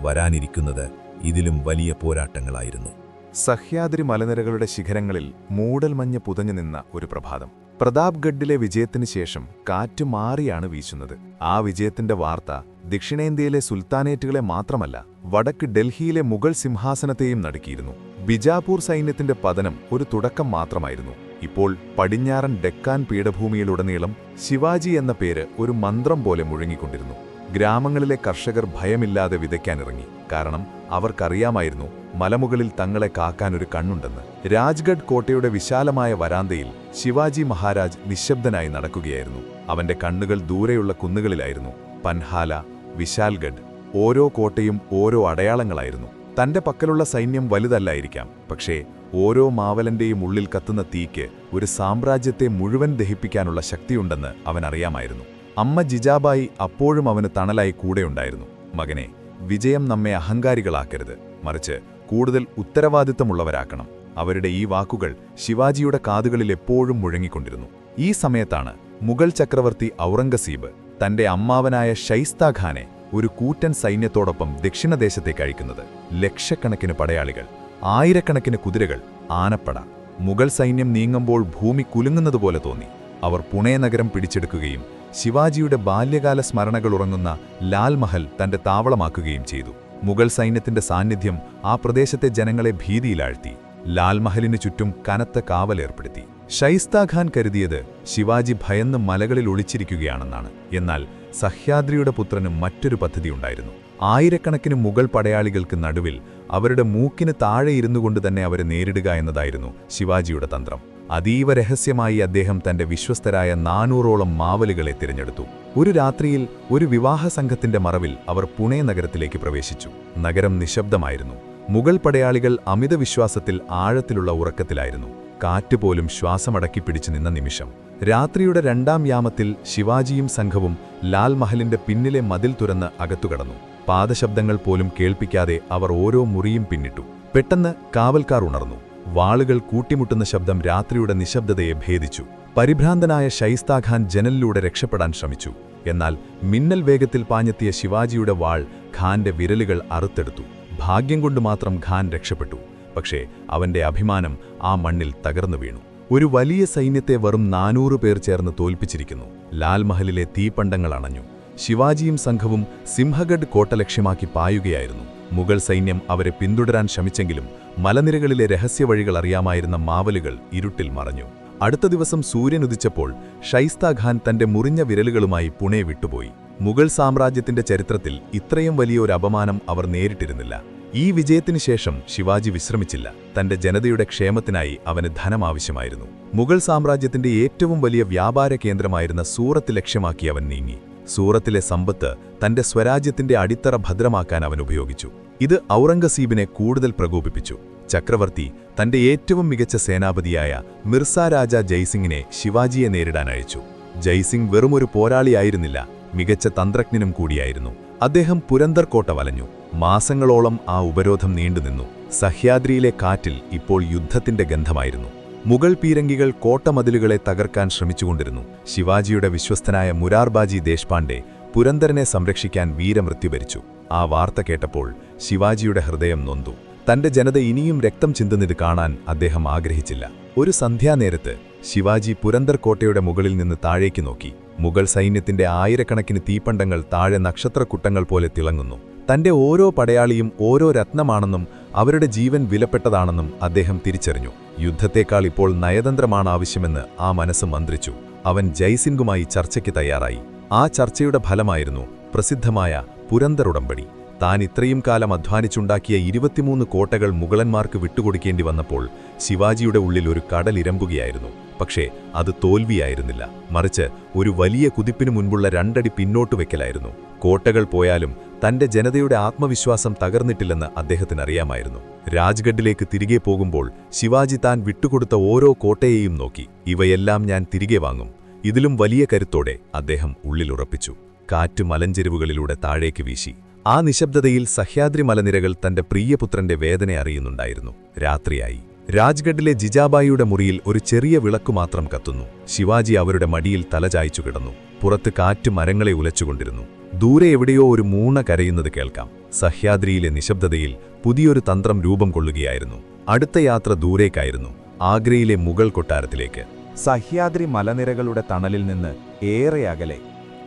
വരാനിരിക്കുന്നത് ഇതിലും വലിയ പോരാട്ടങ്ങളായിരുന്നു. സഹ്യാദ്രി മലനിരകളുടെ ശിഖരങ്ങളിൽ മൂടൽമഞ്ഞ് പുതഞ്ഞു നിന്ന ഒരു പ്രഭാതം. പ്രതാപ്ഗഡിലെ വിജയത്തിനു ശേഷം കാറ്റ് മാറിയാണ് വീശുന്നത്. ആ വിജയത്തിന്റെ വാർത്ത ദക്ഷിണേന്ത്യയിലെ സുൽത്താനേറ്റുകളെ മാത്രമല്ല, വടക്ക് ഡൽഹിയിലെ മുഗൾ സിംഹാസനത്തെയും നടുക്കിയിരുന്നു. ബിജാപൂർ സൈന്യത്തിന്റെ പതനം ഒരു തുടക്കം മാത്രമായിരുന്നു. ഇപ്പോൾ പടിഞ്ഞാറൻ ഡെക്കാൻ പീഠഭൂമിയിലുടനീളം ശിവാജി എന്ന പേര് ഒരു മന്ത്രം പോലെ മുഴങ്ങിക്കൊണ്ടിരുന്നു. ഗ്രാമങ്ങളിലെ കർഷകർ ഭയമില്ലാതെ വിതയ്ക്കാനിറങ്ങി. കാരണം അവർക്കറിയാമായിരുന്നു മലമുകളിൽ തങ്ങളെ കാക്കാനൊരു കണ്ണുണ്ടെന്ന്. രാജ്ഗഡ് കോട്ടയുടെ വിശാലമായ വരാന്തയിൽ ശിവാജി മഹാരാജ് നിശബ്ദനായി നടക്കുകയായിരുന്നു. അവന്റെ കണ്ണുകൾ ദൂരെയുള്ള കുന്നുകളിലായിരുന്നു. പൻഹാല, വിശാൽഗഡ്, ഓരോ കോട്ടയും ഓരോ അടയാളങ്ങളായിരുന്നു. തന്റെ പക്കലുള്ള സൈന്യം വലുതല്ലായിരിക്കാം, പക്ഷേ ഓരോ മാവലന്റെയും ഉള്ളിൽ കത്തുന്ന തീയ്ക്ക് ഒരു സാമ്രാജ്യത്തെ മുഴുവൻ ദഹിപ്പിക്കാനുള്ള ശക്തിയുണ്ടെന്ന് അവനറിയാമായിരുന്നു. അമ്മ ജിജാബായി അപ്പോഴും അവന് തണലായി കൂടെയുണ്ടായിരുന്നു. മകനെ, വിജയം നമ്മെ അഹങ്കാരികളാക്കരുത്, മറിച്ച് കൂടുതൽ ഉത്തരവാദിത്തമുള്ളവരാക്കണം. അവരുടെ ഈ വാക്കുകൾ ശിവാജിയുടെ കാതുകളിൽ എപ്പോഴും മുഴങ്ങിക്കൊണ്ടിരുന്നു. ഈ സമയത്താണ് മുഗൾ ചക്രവർത്തി ഔറംഗസീബ് തന്റെ അമ്മാവനായ ഷൈസ്താ ഖാനെ ഒരു കൂറ്റൻ സൈന്യത്തോടൊപ്പം ദക്ഷിണദേശത്തേക്ക് അയക്കുന്നത്. ലക്ഷക്കണക്കിന് പടയാളികൾ, ആയിരക്കണക്കിന് കുതിരകൾ, ആനപ്പട. മുഗൾ സൈന്യം നീങ്ങുമ്പോൾ ഭൂമി കുലുങ്ങുന്നതുപോലെ തോന്നി. അവർ പുണേ നഗരം പിടിച്ചെടുക്കുകയും ശിവാജിയുടെ ബാല്യകാല സ്മരണകൾ ഉറങ്ങുന്ന ലാൽ മഹൽ തന്റെ താവളമാക്കുകയും ചെയ്തു. മുഗൾ സൈന്യത്തിന്റെ സാന്നിധ്യം ആ പ്രദേശത്തെ ജനങ്ങളെ ഭീതിയിലാഴ്ത്തി. ലാൽ മഹലിനു ചുറ്റും കനത്ത കാവലേർപ്പെടുത്തി. ഷൈസ്താ ഖാൻ കരുതിയത് ശിവാജി ഭയന്ന് മലകളിൽ ഒളിച്ചിരിക്കുകയാണെന്നാണ്. എന്നാൽ സഹ്യാദ്രിയുടെ പുത്രന് മറ്റൊരു പദ്ധതിയുണ്ടായിരുന്നു. ആയിരക്കണക്കിന് മുഗൾ പടയാളികൾക്ക് നടുവിൽ അവരുടെ മൂക്കിന് താഴെ ഇരുന്നുകൊണ്ട് തന്നെ അവരെ നേരിടുക എന്നതായിരുന്നു ശിവാജിയുടെ തന്ത്രം. അതീവ രഹസ്യമായി അദ്ദേഹം തന്റെ വിശ്വസ്തരായ 400ഓളം മാവലുകളെ തിരഞ്ഞെടുത്തു. ഒരു രാത്രിയിൽ ഒരു വിവാഹ സംഘത്തിന്റെ മറവിൽ അവർ പുണേ നഗരത്തിലേക്ക് പ്രവേശിച്ചു. നഗരം നിശബ്ദമായിരുന്നു. മുഗൾ പടയാളികൾ അമിത വിശ്വാസത്തിൽ ആഴത്തിലുള്ള ഉറക്കത്തിലായിരുന്നു. കാറ്റുപോലും ശ്വാസമടക്കി പിടിച്ചു നിന്ന നിമിഷം. രാത്രിയുടെ 2ാം യാമത്തിൽ ശിവാജിയും സംഘവും ലാൽ മഹലിന്റെ പിന്നിലെ മതിൽ തുറന്ന് അകത്തുകടന്നു. പാദശബ്ദങ്ങൾ പോലും കേൾപ്പിക്കാതെ അവർ ഓരോ മുറിയും പിന്നിട്ടു. പെട്ടെന്ന് കാവൽക്കാർ ഉണർന്നു. വാളുകൾ കൂട്ടിമുട്ടുന്ന ശബ്ദം രാത്രിയുടെ നിശബ്ദതയെ ഭേദിച്ചു. പരിഭ്രാന്തനായ ഷൈസ്താഖാൻ ജനലിലൂടെ രക്ഷപ്പെടാൻ ശ്രമിച്ചു. എന്നാൽ മിന്നൽ വേഗത്തിൽ പാഞ്ഞെത്തിയ ശിവാജിയുടെ വാൾ ഖാന്റെ വിരലുകൾ അറുത്തെടുത്തു. ഭാഗ്യം കൊണ്ട് മാത്രം ഖാൻ രക്ഷപ്പെട്ടു. പക്ഷേ അവന്റെ അഭിമാനം ആ മണ്ണിൽ തകർന്നു വീണു. ഒരു വലിയ സൈന്യത്തെ വെറും 400 പേർ ചേർന്ന് തോൽപ്പിച്ചിരിക്കുന്നു. ലാൽ മഹലിലെ തീപ്പണ്ടങ്ങൾ അണഞ്ഞു. ശിവാജിയും സംഘവും സിംഹഗഡ് കോട്ട ലക്ഷ്യമാക്കി പായുകയായിരുന്നു. മുഗൾ സൈന്യം അവരെ പിന്തുടരാൻ ശ്രമിച്ചെങ്കിലും മലനിരകളിലെ രഹസ്യവഴികൾ അറിയാമായിരുന്ന മാവലുകൾ ഇരുട്ടിൽ മറഞ്ഞു. അടുത്ത ദിവസം സൂര്യൻ ഉദിച്ചപ്പോൾ ഷൈസ്താഖാൻ തന്റെ മുറിഞ്ഞ വിരലുകളുമായി പുണെ വിട്ടുപോയി. മുഗൾ സാമ്രാജ്യത്തിന്റെ ചരിത്രത്തിൽ ഇത്രയും വലിയൊരു അപമാനം അവർ നേരിട്ടിരുന്നില്ല. ഈ വിജയത്തിനു ശേഷം ശിവാജി വിശ്രമിച്ചില്ല. തന്റെ ജനതയുടെ ക്ഷേമത്തിനായി അവന് ധനം ആവശ്യമായിരുന്നു. മുഗൾ സാമ്രാജ്യത്തിന്റെ ഏറ്റവും വലിയ വ്യാപാര കേന്ദ്രമായിരുന്ന സൂറത്ത് ലക്ഷ്യമാക്കി അവൻ നീങ്ങി. സൂറത്തിലെ സമ്പത്ത് തന്റെ സ്വരാജ്യത്തിന്റെ അടിത്തറ ഭദ്രമാക്കാൻ അവൻ ഉപയോഗിച്ചു. ഇത് ഔറംഗസീബിനെ കൂടുതൽ പ്രകോപിപ്പിച്ചു. ചക്രവർത്തി തന്റെ ഏറ്റവും മികച്ച സേനാപതിയായ മിർസ രാജ ജയ്സിംഗിനെ ശിവാജിയെ നേരിടാൻ അയച്ചു. ജയ്സിംഗ് വെറുമൊരു പോരാളിയായിരുന്നില്ല, മികച്ച തന്ത്രജ്ഞനും കൂടിയായിരുന്നു. അദ്ദേഹം പുരന്ദർ കോട്ട വലഞ്ഞു. മാസങ്ങളോളം ആ ഉപരോധം നീണ്ടുനിന്നു. സഹ്യാദ്രിയിലെ കാറ്റിൽ ഇപ്പോൾ യുദ്ധത്തിന്റെ ഗന്ധമായിരുന്നു. മുഗൾ പീരങ്കികൾ കോട്ടമതിലുകളെ തകർക്കാൻ ശ്രമിച്ചുകൊണ്ടിരുന്നു. ശിവാജിയുടെ വിശ്വസ്തനായ മുരാർബാജി ദേശ്പാണ്ഡെ പുരന്ദരനെ സംരക്ഷിക്കാൻ വീരമൃത്യു വരിച്ചു. ആ വാർത്ത കേട്ടപ്പോൾ ശിവാജിയുടെ ഹൃദയം നൊന്തു. തന്റെ ജനത ഇനിയും രക്തം ചിന്തുന്നത് കാണാൻ അദ്ദേഹം ആഗ്രഹിച്ചില്ല. ഒരു സന്ധ്യാനേരത്ത് ശിവാജി പുരന്ദർ കോട്ടയുടെ മുകളിൽ നിന്ന് താഴേക്ക് നോക്കി. മുഗൾ സൈന്യത്തിന്റെ ആയിരക്കണക്കിന് തീപ്പണ്ടങ്ങൾ താഴെ നക്ഷത്രക്കുട്ടങ്ങൾ പോലെ തിളങ്ങുന്നു. തന്റെ ഓരോ പടയാളിയും ഓരോ രത്നമാണെന്നും അവരുടെ ജീവൻ വിലപ്പെട്ടതാണെന്നും അദ്ദേഹം തിരിച്ചറിഞ്ഞു. യുദ്ധത്തേക്കാൾ ഇപ്പോൾ നയതന്ത്രമാണ് ആവശ്യമെന്ന് ആ മനസ്സ് മന്ത്രിച്ചു. അവൻ ജയ്സിംഗുമായി ചർച്ചയ്ക്ക് തയ്യാറായി. ആ ചർച്ചയുടെ ഫലമായിരുന്നു പ്രസിദ്ധമായ പുരന്ദർ ഉടമ്പടി. താൻ ഇത്രയും കാലം അധ്വാനിച്ചുണ്ടാക്കിയ 23 കോട്ടകൾ മുഗളന്മാർക്ക് വിട്ടുകൊടുക്കേണ്ടി വന്നപ്പോൾ ശിവാജിയുടെ ഉള്ളിൽ ഒരു കടലിരമ്പുകയായിരുന്നു. പക്ഷേ അത് തോൽവിയായിരുന്നില്ല, മറിച്ച് ഒരു വലിയ കുതിപ്പിനു മുൻപുള്ള 2 അടി പിന്നോട്ട് വെക്കലായിരുന്നു. കോട്ടകൾ പോയാലും തന്റെ ജനതയുടെ ആത്മവിശ്വാസം തകർന്നിട്ടില്ലെന്ന് അദ്ദേഹത്തിനറിയാമായിരുന്നു. രാജ്ഗഡിലേക്ക് തിരികെ പോകുമ്പോൾ ശിവാജി താൻ വിട്ടുകൊടുത്ത ഓരോ കോട്ടയെയും നോക്കി. ഇവയെല്ലാം ഞാൻ തിരികെ വാങ്ങും. ഇതിലും വലിയ കരുത്തോടെ അദ്ദേഹം ഉള്ളിലുറപ്പിച്ചു. കാറ്റ് മലഞ്ചെരുവുകളിലൂടെ താഴേക്ക് വീശി. ആ നിശബ്ദതയിൽ സഹ്യാദ്രി മലനിരകൾ തന്റെ പ്രിയപുത്രന്റെ വേദന അറിയുന്നുണ്ടായിരുന്നു. രാത്രിയായി. രാജ്ഗഡിലെ ജിജാബായിയുടെ മുറിയിൽ ഒരു ചെറിയ വിളക്കു മാത്രം കത്തുന്നു. ശിവാജി അവരുടെ മടിയിൽ തലചായ്ച്ചു കിടന്നു. പുറത്ത് കാറ്റ് മരങ്ങളെ ഉലച്ചുകൊണ്ടിരുന്നു. ദൂരെ എവിടെയോ ഒരു മൂണ കരയുന്നത് കേൾക്കാം. സഹ്യാദ്രിയിലെ നിശബ്ദതയിൽ പുതിയൊരു തന്ത്രം രൂപം കൊള്ളുകയായിരുന്നു. അടുത്ത യാത്ര ദൂരേക്കായിരുന്നു, ആഗ്രയിലെ മുഗൾ കൊട്ടാരത്തിലേക്ക്. സഹ്യാദ്രി മലനിരകളുടെ തണലിൽ നിന്ന് ഏറെ അകലെ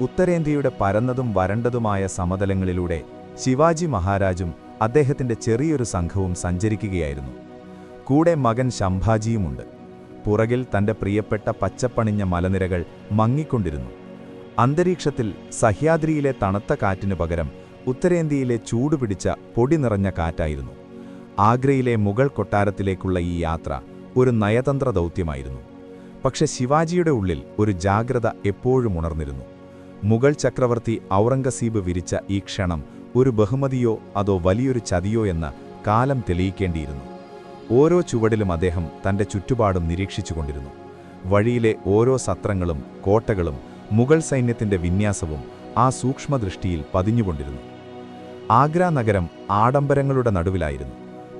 ഉത്തരേന്ത്യയുടെ പരന്നതും വരണ്ടതുമായ സമതലങ്ങളിലൂടെ ശിവാജി മഹാരാജും അദ്ദേഹത്തിന്റെ ചെറിയൊരു സംഘവും സഞ്ചരിക്കുകയായിരുന്നു. കൂടെ മകൻ ശംഭാജിയുമുണ്ട്. പുറകിൽ തന്റെ പ്രിയപ്പെട്ട പച്ചപ്പണിഞ്ഞ മലനിരകൾ മങ്ങിക്കൊണ്ടിരുന്നു. അന്തരീക്ഷത്തിൽ സഹ്യാദ്രിയിലെ തണുത്ത കാറ്റിനു പകരം ഉത്തരേന്ത്യയിലെ ചൂടുപിടിച്ച പൊടി നിറഞ്ഞ കാറ്റായിരുന്നു. ആഗ്രയിലെ മുഗൾ കൊട്ടാരത്തിലേക്കുള്ള ഈ യാത്ര ഒരു നയതന്ത്ര ദൗത്യമായിരുന്നു. പക്ഷെ ശിവാജിയുടെ ഉള്ളിൽ ഒരു ജാഗ്രത എപ്പോഴും ഉണർന്നിരുന്നു. മുഗൾ ചക്രവർത്തി ഔറംഗസീബ് വിരിച്ച ഈ ക്ഷണം ഒരു ബഹുമതിയോ അതോ വലിയൊരു ചതിയോ എന്ന കാലം തെളിയിക്കേണ്ടിയിരുന്നു. ഓരോ ചുവടിലും അദ്ദേഹം തന്റെ ചുറ്റുപാടും നിരീക്ഷിച്ചുകൊണ്ടിരുന്നു. വഴിയിലെ ഓരോ സത്രങ്ങളും കോട്ടകളും മുഗൾ സൈന്യത്തിന്റെ വിന്യാസവും ആ സൂക്ഷ്മദൃഷ്ടിയിൽ പതിഞ്ഞുകൊണ്ടിരുന്നു. ആഗ്ര നഗരം ആഡംബരങ്ങളുടെ നടുവിലായിരുന്നു.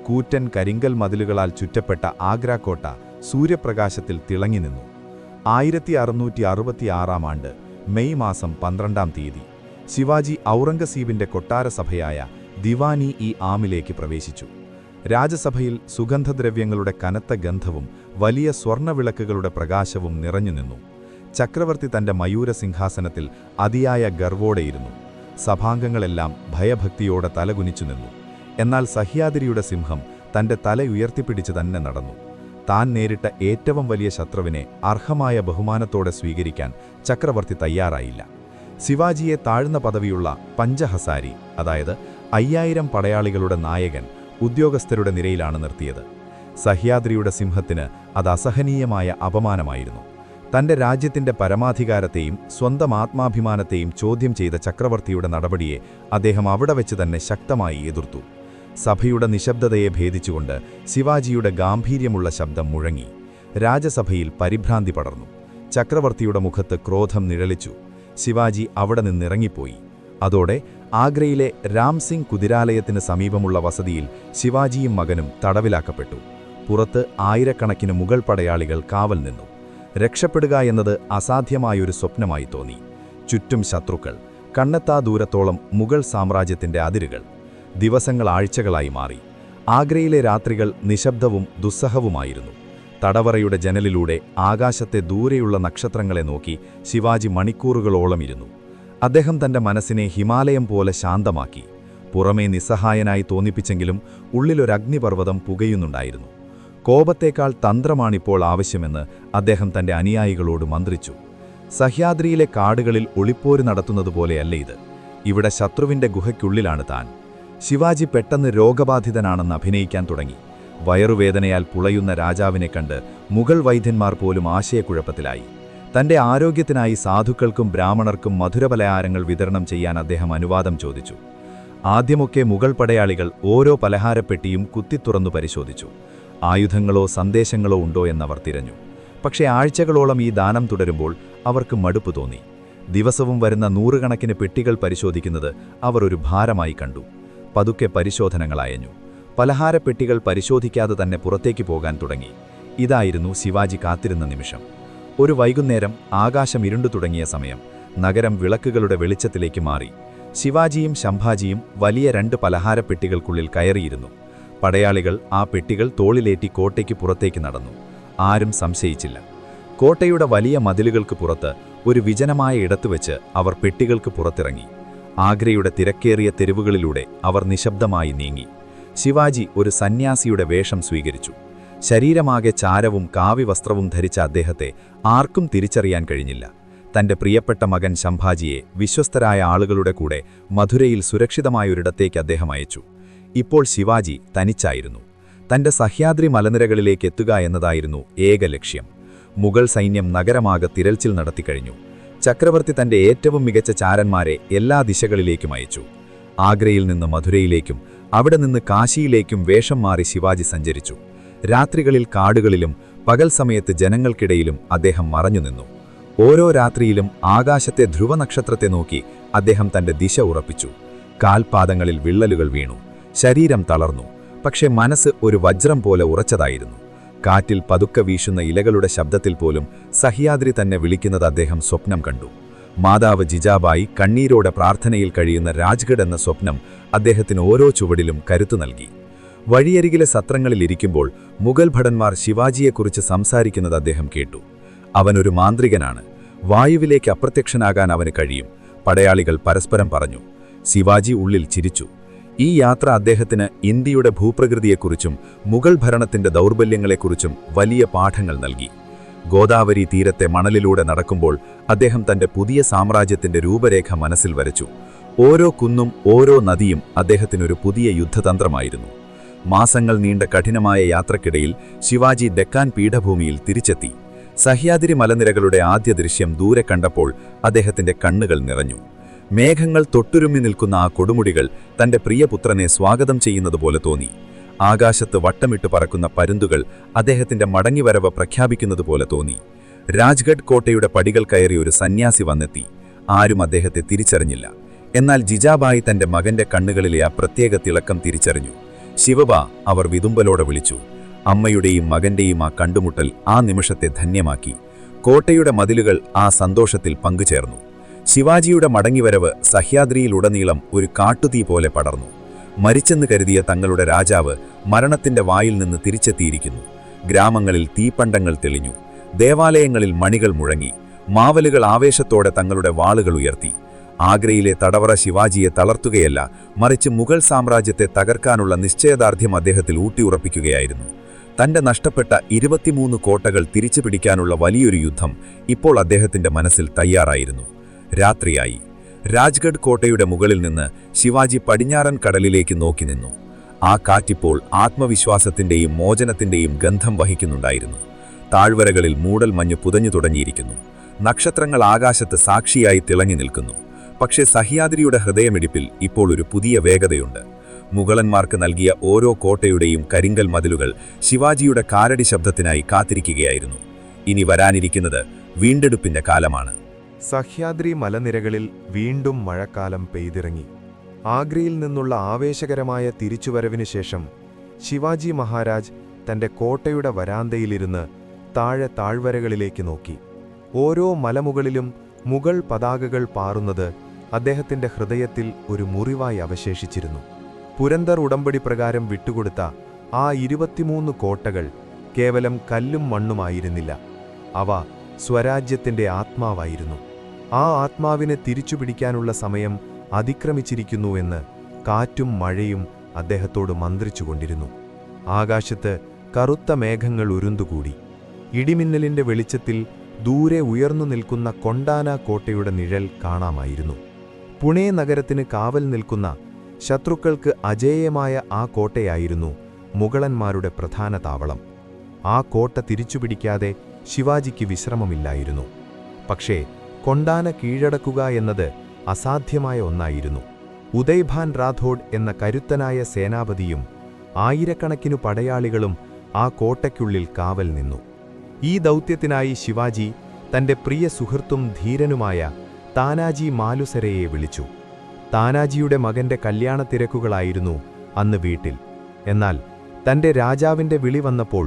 കൂറ്റൻ കരിങ്കൽ മതിലുകളാൽ ചുറ്റപ്പെട്ട ആഗ്ര കോട്ട സൂര്യപ്രകാശത്തിൽ തിളങ്ങി നിന്നു. 1666 ആണ്ട് മെയ് മാസം 12-ാം തീയതി ശിവാജി ഔറംഗസീബിന്റെ കൊട്ടാരസഭയായ ദിവാനി ഈ ആമിലേക്ക് പ്രവേശിച്ചു. രാജസഭയിൽ സുഗന്ധദ്രവ്യങ്ങളുടെ കനത്ത ഗന്ധവും വലിയ സ്വർണ്ണവിളക്കുകളുടെ പ്രകാശവും നിറഞ്ഞുനിന്നു. ചക്രവർത്തി തന്റെ മയൂരസിംഹാസനത്തിൽ അതിയായ ഗർവോടെയിരുന്നു. സഭാംഗങ്ങളെല്ലാം ഭയഭക്തിയോടെ തലകുനിച്ചു നിന്നു. എന്നാൽ സഹ്യാദ്രിയുടെ സിംഹം തന്റെ തല ഉയർത്തിപ്പിടിച്ച് തന്നെ നടന്നു. താൻ നേരിട്ട ഏറ്റവും വലിയ ശത്രുവിനെ അർഹമായ ബഹുമാനത്തോടെ സ്വീകരിക്കാൻ ചക്രവർത്തി തയ്യാറായില്ല. ശിവാജിയെ താഴ്ന്ന പദവിയുള്ള പഞ്ചഹസാരി, അതായത് 5000 പടയാളികളുടെ നായകൻ, ഉദ്യോഗസ്ഥരുടെ നിരയിലാണ് നിർത്തിയത്. സഹ്യാദ്രിയുടെ സിംഹത്തിന് അത് അസഹനീയമായ അപമാനമായിരുന്നു. തന്റെ രാജ്യത്തിന്റെ പരമാധികാരത്തെയും സ്വന്തം ആത്മാഭിമാനത്തെയും ചോദ്യം ചെയ്ത ചക്രവർത്തിയുടെ നടപടിയെ അദ്ദേഹം അവിടെ വെച്ച് തന്നെ ശക്തമായി എതിർത്തു. സഭയുടെ നിശബ്ദതയെ ഭേദിച്ചുകൊണ്ട് ശിവാജിയുടെ ഗാംഭീര്യമുള്ള ശബ്ദം മുഴങ്ങി. രാജസഭയിൽ പരിഭ്രാന്തി പടർന്നു. ചക്രവർത്തിയുടെ മുഖത്ത് ക്രോധം നിഴലിച്ചു. ശിവാജി അവിടെ നിന്നിറങ്ങിപ്പോയി. അതോടെ ആഗ്രയിലെ രാംസിംഗ് കുതിരാലയത്തിന് സമീപമുള്ള വസതിയിൽ ശിവാജിയും മകനും തടവിലാക്കപ്പെട്ടു. പുറത്ത് ആയിരക്കണക്കിന് മുഗൾ പടയാളികൾ കാവൽ നിന്നു. രക്ഷപ്പെടുക എന്നത് അസാധ്യമായൊരു സ്വപ്നമായി തോന്നി. ചുറ്റും ശത്രുക്കൾ, കണ്ണെത്താ ദൂരത്തോളം മുഗൾ സാമ്രാജ്യത്തിന്റെ അതിരുകൾ. ദിവസങ്ങൾ ആഴ്ചകളായി മാറി. ആഗ്രയിലെ രാത്രികൾ നിശബ്ദവും ദുസ്സഹവുമായിരുന്നു. തടവറയുടെ ജനലിലൂടെ ആകാശത്തെ ദൂരെയുള്ള നക്ഷത്രങ്ങളെ നോക്കി ശിവാജി മണിക്കൂറുകളോളം ഇരുന്നു. അദ്ദേഹം തന്റെ മനസ്സിനെ ഹിമാലയം പോലെ ശാന്തമാക്കി. പുറമേ നിസ്സഹായനായി തോന്നിപ്പിച്ചെങ്കിലും ഉള്ളിലൊരഗ്നിപർവ്വതം പുകയുന്നുണ്ടായിരുന്നു. കോപത്തേക്കാൾ തന്ത്രമാണിപ്പോൾ ആവശ്യമെന്ന് അദ്ദേഹം തന്റെ അനുയായികളോട് മന്ത്രിച്ചു. സഹ്യാദ്രിയിലെ കാടുകളിൽ ഒളിപ്പോര് നടത്തുന്നതുപോലെയല്ല ഇത്. ഇവിടെ ശത്രുവിന്റെ ഗുഹയ്ക്കുള്ളിലാണ് താൻ. ശിവാജി പെട്ടെന്ന് രോഗബാധിതനാണെന്ന് അഭിനയിക്കാൻ തുടങ്ങി. വയറുവേദനയാൽ പുളയുന്ന രാജാവിനെ കണ്ട് മുഗൾ വൈദ്യന്മാർ പോലും ആശയക്കുഴപ്പത്തിലായി. തന്റെ ആരോഗ്യത്തിനായി സാധുക്കൾക്കും ബ്രാഹ്മണർക്കും മധുരപലഹാരങ്ങൾ വിതരണം ചെയ്യാൻ അദ്ദേഹം അനുവാദം ചോദിച്ചു. ആദ്യമൊക്കെ മുഗൾ പടയാളികൾ ഓരോ പലഹാരപ്പെട്ടിയും കുത്തിത്തുറന്നു പരിശോധിച്ചു. ആയുധങ്ങളോ സന്ദേശങ്ങളോ ഉണ്ടോ എന്നവർ തിരഞ്ഞു. പക്ഷേ ആഴ്ചകളോളം ഈ ദാനം തുടരുമ്പോൾ അവർക്ക് മടുപ്പ് തോന്നി. ദിവസവും വരുന്ന നൂറുകണക്കിന് പെട്ടികൾ പരിശോധിക്കുന്നത് അവർ ഒരു ഭാരമായി കണ്ടു. പതുക്കെ പരിശോധനകളയഞ്ഞു. പലഹാരപ്പെട്ടികൾ പരിശോധിക്കാതെ തന്നെ പുറത്തേക്ക് പോകാൻ തുടങ്ങി. ഇതായിരുന്നു ശിവാജി കാത്തിരുന്ന നിമിഷം. ഒരു വൈകുന്നേരം ആകാശം ഇരുണ്ടു തുടങ്ങിയ സമയം നഗരം വിളക്കുകളുടെ വെളിച്ചത്തിലേക്ക് മാറി. ശിവാജിയും ശംഭാജിയും വലിയ 2 പലഹാരപ്പെട്ടികൾക്കുള്ളിൽ കയറിയിരുന്നു. പടയാളികൾ ആ പെട്ടികൾ തോളിലേറ്റി കോട്ടയ്ക്ക് പുറത്തേക്ക് നടന്നു. ആരും സംശയിച്ചില്ല. കോട്ടയുടെ വലിയ മതിലുകൾക്ക് പുറത്ത് ഒരു വിജനമായ ഇടത്തുവെച്ച് അവർ പെട്ടികൾക്ക് പുറത്തിറങ്ങി. ആഗ്രയുടെ തിരക്കേറിയ തെരുവുകളിലൂടെ അവർ നിശബ്ദമായി നീങ്ങി. ശിവാജി ഒരു സന്യാസിയുടെ വേഷം സ്വീകരിച്ചു. ശരീരമാകെ ചാരവും കാവ്യവസ്ത്രവും ധരിച്ച അദ്ദേഹത്തെ ആർക്കും തിരിച്ചറിയാൻ കഴിഞ്ഞില്ല. തന്റെ പ്രിയപ്പെട്ട മകൻ ശംഭാജിയെ വിശ്വസ്തരായ ആളുകളുടെ കൂടെ മധുരയിൽ സുരക്ഷിതമായൊരിടത്തേക്ക് അദ്ദേഹം അയച്ചു. ഇപ്പോൾ ശിവാജി തനിച്ചായിരുന്നു. തന്റെ സഹ്യാദ്രി മലനിരകളിലേക്ക് എത്തുക എന്നതായിരുന്നു ഏക ലക്ഷ്യം. മുഗൾ സൈന്യം നഗരമാകെ തിരച്ചിൽ നടത്തിക്കഴിഞ്ഞു. ചക്രവർത്തി തന്റെ ഏറ്റവും മികച്ച ചാരന്മാരെ എല്ലാ ദിശകളിലേക്കും അയച്ചു. ആഗ്രയിൽ നിന്ന് മധുരയിലേക്കും അവിടെ നിന്ന് കാശിയിലേക്കും വേഷം മാറി ശിവാജി സഞ്ചരിച്ചു. രാത്രികളിൽ കാടുകളിലും പകൽ സമയത്ത് ജനങ്ങൾക്കിടയിലും അദ്ദേഹം മറഞ്ഞുനിന്നു. ഓരോ രാത്രിയിലും ആകാശത്തെ ധ്രുവനക്ഷത്രത്തെ നോക്കി അദ്ദേഹം തന്റെ ദിശ ഉറപ്പിച്ചു. കാൽപാദങ്ങളിൽ വിള്ളലുകൾ വീണു. ശരീരം തളർന്നു. പക്ഷെ മനസ്സ് ഒരു വജ്രം പോലെ ഉറച്ചതായിരുന്നു. കാറ്റിൽ പതുക്കെ വീശുന്ന ഇലകളുടെ ശബ്ദത്തിൽ പോലും സഹ്യാദ്രി തന്നെ വിളിക്കുന്നത് അദ്ദേഹം സ്വപ്നം കണ്ടു. മാതാവ് ജിജാബായി കണ്ണീരോടെ പ്രാർത്ഥനയിൽ കഴിയുന്ന രാജ്ഗഡ് എന്ന സ്വപ്നം അദ്ദേഹത്തിന് ഓരോ ചുവടിലും കരുത്തു നൽകി. വഴിയരികിലെ സത്രങ്ങളിലിരിക്കുമ്പോൾ മുഗൾ ഭടന്മാർ ശിവാജിയെക്കുറിച്ച് സംസാരിക്കുന്നത് അദ്ദേഹം കേട്ടു. അവനൊരു മാന്ത്രികനാണ്. വായുവിലേക്ക് അപ്രത്യക്ഷനാകാൻ അവന് കഴിയും. പടയാളികൾ പരസ്പരം പറഞ്ഞു. ശിവാജി ഉള്ളിൽ ചിരിച്ചു. ഈ യാത്ര അദ്ദേഹത്തിന് ഇന്ത്യയുടെ ഭൂപ്രകൃതിയെക്കുറിച്ചും മുഗൾ ഭരണത്തിന്റെ ദൗർബല്യങ്ങളെക്കുറിച്ചും വലിയ പാഠങ്ങൾ നൽകി. ഗോദാവരി തീരത്തെ മണലിലൂടെ നടക്കുമ്പോൾ അദ്ദേഹം തന്റെ പുതിയ സാമ്രാജ്യത്തിന്റെ രൂപരേഖ മനസ്സിൽ വരച്ചു. ഓരോ കുന്നും ഓരോ നദിയും അദ്ദേഹത്തിനൊരു പുതിയ യുദ്ധതന്ത്രമായിരുന്നു. മാസങ്ങൾ നീണ്ട കഠിനമായ യാത്രക്കിടയിൽ ശിവാജി ഡെക്കാൻ പീഠഭൂമിയിൽ തിരിച്ചെത്തി. സഹ്യാദ്രി മലനിരകളുടെ ആദ്യ ദൃശ്യം ദൂരെ കണ്ടപ്പോൾ അദ്ദേഹത്തിന്റെ കണ്ണുകൾ നിറഞ്ഞു. മേഘങ്ങൾ തൊട്ടുരുമ്മി നിൽക്കുന്ന ആ കൊടുമുടികൾ തന്റെ പ്രിയപുത്രനെ സ്വാഗതം ചെയ്യുന്നതുപോലെ തോന്നി. ആകാശത്ത് വട്ടമിട്ട് പറക്കുന്ന പരുന്തുകൾ അദ്ദേഹത്തിന്റെ മടങ്ങിവരവ് പ്രഖ്യാപിക്കുന്നതുപോലെ തോന്നി. രാജ്ഗഡ് കോട്ടയുടെ പടികൾ കയറി ഒരു സന്യാസി വന്നെത്തി. ആരും അദ്ദേഹത്തെ തിരിച്ചറിഞ്ഞില്ല. എന്നാൽ ജിജാബായി തന്റെ മകന്റെ കണ്ണുകളിലെ ആ പ്രത്യേക തിളക്കം തിരിച്ചറിഞ്ഞു. ശിവബ, അവർ വിതുമ്പലോടെ വിളിച്ചു. അമ്മയുടെയും മകന്റെയും ആ കണ്ടുമുട്ടൽ ആ നിമിഷത്തെ ധന്യമാക്കി. കോട്ടയുടെ മതിലുകൾ ആ സന്തോഷത്തിൽ പങ്കുചേർന്നു. ശിവാജിയുടെ മടങ്ങിവരവ് സഹ്യാദ്രിയിലുടനീളം ഒരു കാട്ടുതീ പോലെ പടർന്നു. മരിച്ചെന്ന് കരുതിയ തങ്ങളുടെ രാജാവ് മരണത്തിന്റെ വായിൽ നിന്ന് തിരിച്ചെത്തിയിരിക്കുന്നു. ഗ്രാമങ്ങളിൽ തീപ്പണ്ടങ്ങൾ തെളിഞ്ഞു. ദേവാലയങ്ങളിൽ മണികൾ മുഴങ്ങി. മാവലുകൾ ആവേശത്തോടെ തങ്ങളുടെ വാളുകൾ ഉയർത്തി. ആഗ്രയിലെ തടവറ ശിവാജിയെ തളർത്തുകയല്ല, മറിച്ച് മുഗൾ സാമ്രാജ്യത്തെ തകർക്കാനുള്ള നിശ്ചയദാർഢ്യം അദ്ദേഹത്തിൽ ഊട്ടിയുറപ്പിക്കുകയായിരുന്നു. തന്റെ നഷ്ടപ്പെട്ട 23 കോട്ടകൾ തിരിച്ചുപിടിക്കാനുള്ള വലിയൊരു യുദ്ധം ഇപ്പോൾ അദ്ദേഹത്തിന്റെ മനസ്സിൽ തയ്യാറായിരുന്നു. രാത്രിയായി. രാജ്ഗഡ് കോട്ടയുടെ മുകളിൽ നിന്ന് ശിവാജി പടിഞ്ഞാറൻ കടലിലേക്ക് നോക്കി നിന്നു. ആ കാറ്റിപ്പോൾ ആത്മവിശ്വാസത്തിന്റെയും മോചനത്തിന്റെയും ഗന്ധം വഹിക്കുന്നുണ്ടായിരുന്നു. താഴ്വരകളിൽ മൂടൽ മഞ്ഞ് പുതഞ്ഞു തുടങ്ങിയിരിക്കുന്നു. നക്ഷത്രങ്ങൾ ആകാശത്ത് സാക്ഷിയായി തിളങ്ങി നിൽക്കുന്നു. പക്ഷേ സഹ്യാദ്രിയുടെ ഹൃദയമിടിപ്പിൽ ഇപ്പോൾ ഒരു പുതിയ വേഗതയുണ്ട്. മുഗളന്മാർക്ക് നൽകിയ ഓരോ കോട്ടയുടെയും കരിങ്കൽ മതിലുകൾ ശിവാജിയുടെ കാലടി ശബ്ദത്തിനായി കാത്തിരിക്കുകയായിരുന്നു. ഇനി വരാനിരിക്കുന്നത് വീണ്ടെടുപ്പിന്റെ കാലമാണ്. സഹ്യാദ്രി മലനിരകളിൽ വീണ്ടും മഴക്കാലം പെയ്തിറങ്ങി. ആഗ്രയിൽ നിന്നുള്ള ആവേശകരമായ തിരിച്ചുവരവിനു ശേഷം ശിവാജി മഹാരാജ് തന്റെ കോട്ടയുടെ വരാന്തയിലിരുന്ന് താഴെ താഴ്വരകളിലേക്ക് നോക്കി. ഓരോ മലമുകളിലും മുഗൾ പതാകകൾ പാറുന്നത് അദ്ദേഹത്തിന്റെ ഹൃദയത്തിൽ ഒരു മുറിവായി അവശേഷിച്ചിരുന്നു. പുരന്ദർ ഉടമ്പടി പ്രകാരം വിട്ടുകൊടുത്ത ആ 23 കോട്ടകൾ കേവലം കല്ലും മണ്ണുമായിരുന്നില്ല. അവ സ്വരാജ്യത്തിന്റെ ആത്മാവായിരുന്നു. ആ ആത്മാവിനെ തിരിച്ചുപിടിക്കാനുള്ള സമയം അതിക്രമിച്ചിരിക്കുന്നുവെന്ന് കാറ്റും മഴയും അദ്ദേഹത്തോട് മന്ത്രിച്ചുകൊണ്ടിരുന്നു. ആകാശത്ത് കറുത്ത മേഘങ്ങൾ ഉരുണ്ടുകൂടി. ഇടിമിന്നലിന്റെ വെളിച്ചത്തിൽ ദൂരെ ഉയർന്നു നിൽക്കുന്ന കൊണ്ടാന കോട്ടയുടെ നിഴൽ കാണാമായിരുന്നു. പുണെ നഗരത്തിന് കാവൽ നിൽക്കുന്ന ശത്രുക്കൾക്ക് അജേയമായ ആ കോട്ടയായിരുന്നു മുഗളന്മാരുടെ പ്രധാന താവളം. ആ കോട്ട തിരിച്ചുപിടിക്കാതെ ശിവാജിക്ക് വിശ്രമമില്ലായിരുന്നു. പക്ഷേ കൊണ്ടാന കീഴടക്കുക എന്നത് അസാധ്യമായ ഒന്നായിരുന്നു. ഉദയ്ഭാൻ റാഥോഡ് എന്ന കരുത്തനായ സേനാപതിയും ആയിരക്കണക്കിനു പടയാളികളും ആ കോട്ടയ്ക്കുള്ളിൽ കാവൽ നിന്നു. ഈ ദൗത്യത്തിനായി ശിവാജി തന്റെ പ്രിയ സുഹൃത്തും ധീരനുമായ താനാജി മാലുസരയെ വിളിച്ചു. താനാജിയുടെ മകന്റെ കല്യാണത്തിരക്കുകളായിരുന്നു അന്ന് വീട്ടിൽ. എന്നാൽ തന്റെ രാജാവിന്റെ വിളി വന്നപ്പോൾ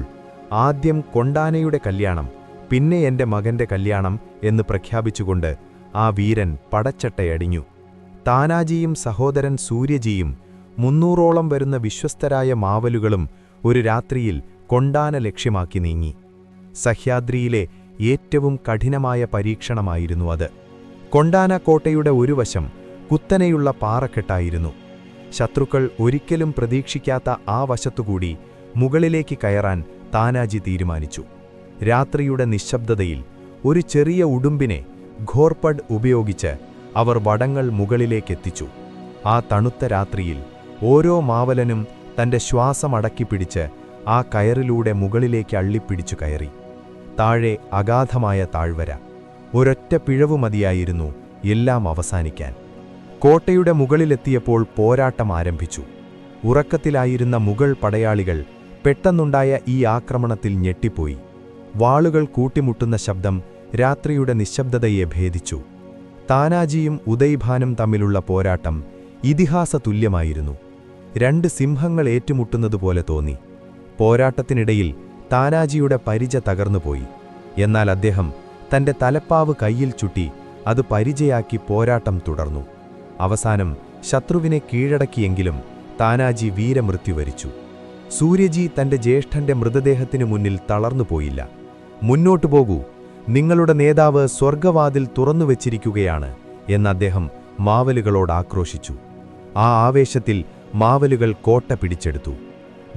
ആദ്യം കൊണ്ടാനയുടെ കല്യാണം, പിന്നെ എന്റെ മകന്റെ കല്യാണം എന്ന് പ്രഖ്യാപിച്ചുകൊണ്ട് ആ വീരൻ പടച്ചട്ടയടിഞ്ഞു. താനാജിയും സഹോദരൻ സൂര്യജിയും 300ഓളം വരുന്ന വിശ്വസ്തരായ മാവലുകളും ഒരു രാത്രിയിൽ കൊണ്ടാന ലക്ഷ്യമാക്കി നീങ്ങി. സഹ്യാദ്രിയിലെ ഏറ്റവും കഠിനമായ പരീക്ഷണമായിരുന്നു അത്. കൊണ്ടാന കോട്ടയുടെ ഒരു വശം കുത്തനെയുള്ള പാറക്കെട്ടായിരുന്നു. ശത്രുക്കൾ ഒരിക്കലും പ്രതീക്ഷിക്കാത്ത ആ വശത്തുകൂടി മുകളിലേക്ക് കയറാൻ താനാജി തീരുമാനിച്ചു. രാത്രിയുടെ നിശ്ശബ്ദതയിൽ ഒരു ചെറിയ ഉടുമ്പിനെ ഘോർപഡ് ഉപയോഗിച്ച് അവർ വടങ്ങൾ മുകളിലേക്കെത്തിച്ചു. ആ തണുത്ത രാത്രിയിൽ ഓരോ മാവലനും തന്റെ ശ്വാസമടക്കിപ്പിടിച്ച് ആ കയറിലൂടെ മുകളിലേക്ക് അള്ളിപ്പിടിച്ചു കയറി. താഴെ അഗാധമായ താഴ്വര. ഒരൊറ്റ പിഴവു മതിയായിരുന്നു എല്ലാം അവസാനിക്കാൻ. കോട്ടയുടെ മുകളിലെത്തിയപ്പോൾ പോരാട്ടം ആരംഭിച്ചു. ഉറക്കത്തിലായിരുന്ന മുഗൾ പടയാളികൾ പെട്ടെന്നുണ്ടായ ഈ ആക്രമണത്തിൽ ഞെട്ടിപ്പോയി. വാളുകൾ കൂട്ടിമുട്ടുന്ന ശബ്ദം രാത്രിയുടെ നിശ്ശബ്ദതയെ ഭേദിച്ചു. താനാജിയും ഉദയ്ഭാനും തമ്മിലുള്ള പോരാട്ടം ഇതിഹാസതുല്യമായിരുന്നു. 2 സിംഹങ്ങൾ ഏറ്റുമുട്ടുന്നതുപോലെ തോന്നി. പോരാട്ടത്തിനിടയിൽ താനാജിയുടെ പരിച തകർന്നുപോയി. എന്നാൽ അദ്ദേഹം തന്റെ തലപ്പാവ് കയ്യിൽ ചുട്ടി അത് പരിചയാക്കി പോരാട്ടം തുടർന്നു. അവസാനം ശത്രുവിനെ കീഴടക്കിയെങ്കിലും താനാജി വീരമൃത്യു വരിച്ചു. സൂര്യജി തന്റെ ജ്യേഷ്ഠന്റെ മൃതദേഹത്തിനു മുന്നിൽ തളർന്നുപോയില്ല. മുന്നോട്ടു പോകൂ, നിങ്ങളുടെ നേതാവ് സ്വർഗവാതിൽ തുറന്നുവച്ചിരിക്കുകയാണ് എന്ന് അദ്ദേഹം മാവലുകളോട് ആക്രോശിച്ചു. ആ ആവേശത്തിൽ മാവലുകൾ കോട്ട പിടിച്ചെടുത്തു.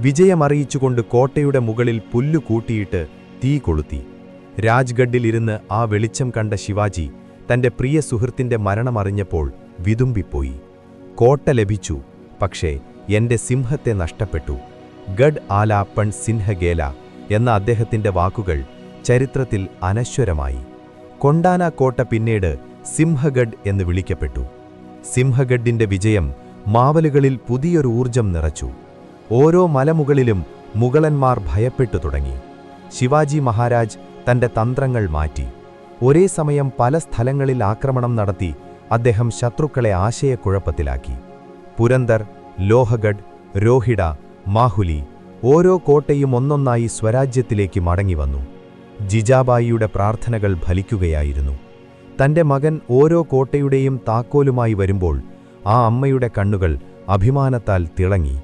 വിജയമറിയിച്ചുകൊണ്ട് കോട്ടയുടെ മുകളിൽ പുല്ലു കൂട്ടിയിട്ട് തീ കൊളുത്തി. രാജ്ഗഡിലിരുന്ന് ആ വെളിച്ചം കണ്ട ശിവാജി തന്റെ പ്രിയ സുഹൃത്തിന്റെ മരണമറിഞ്ഞപ്പോൾ വിതുമ്പിപ്പോയി. കോട്ട ലഭിച്ചു, പക്ഷേ എന്റെ സിംഹത്തെ നഷ്ടപ്പെട്ടു. ഗഡ് ആലാ പൺ സിൻഹഗേല എന്ന അദ്ദേഹത്തിന്റെ വാക്കുകൾ ചരിത്രത്തിൽ അനശ്വരമായി. കൊണ്ടാന കോട്ട പിന്നീട് സിംഹഗഡ് എന്ന് വിളിക്കപ്പെട്ടു. സിംഹഗഡിന്റെ വിജയം മാവലുകളിൽ പുതിയൊരു ഊർജം നിറച്ചു. ഓരോ മലമുകളിലും മുഗളന്മാർ ഭയപ്പെട്ടു തുടങ്ങി. ശിവാജി മഹാരാജ് തന്റെ തന്ത്രങ്ങൾ മാറ്റി. ഒരേ സമയം പല സ്ഥലങ്ങളിൽ ആക്രമണം നടത്തി അദ്ദേഹം ശത്രുക്കളെ ആശയക്കുഴപ്പത്തിലാക്കി. പുരന്ദർ, ലോഹഗഡ്, രോഹിഡ, മാഹുലി ഓരോ കോട്ടയും ഒന്നൊന്നായി സ്വരാജ്യത്തിലേക്ക് മടങ്ങിവന്നു. ജിജാബായിയുടെ പ്രാർത്ഥനകൾ ഫലിക്കുകയായിരുന്നു. തന്റെ മകൻ ഓരോ കോട്ടയുടെയും താക്കോലുമായി വരുമ്പോൾ ആ അമ്മയുടെ കണ്ണുകൾ അഭിമാനത്താൽ തിളങ്ങി.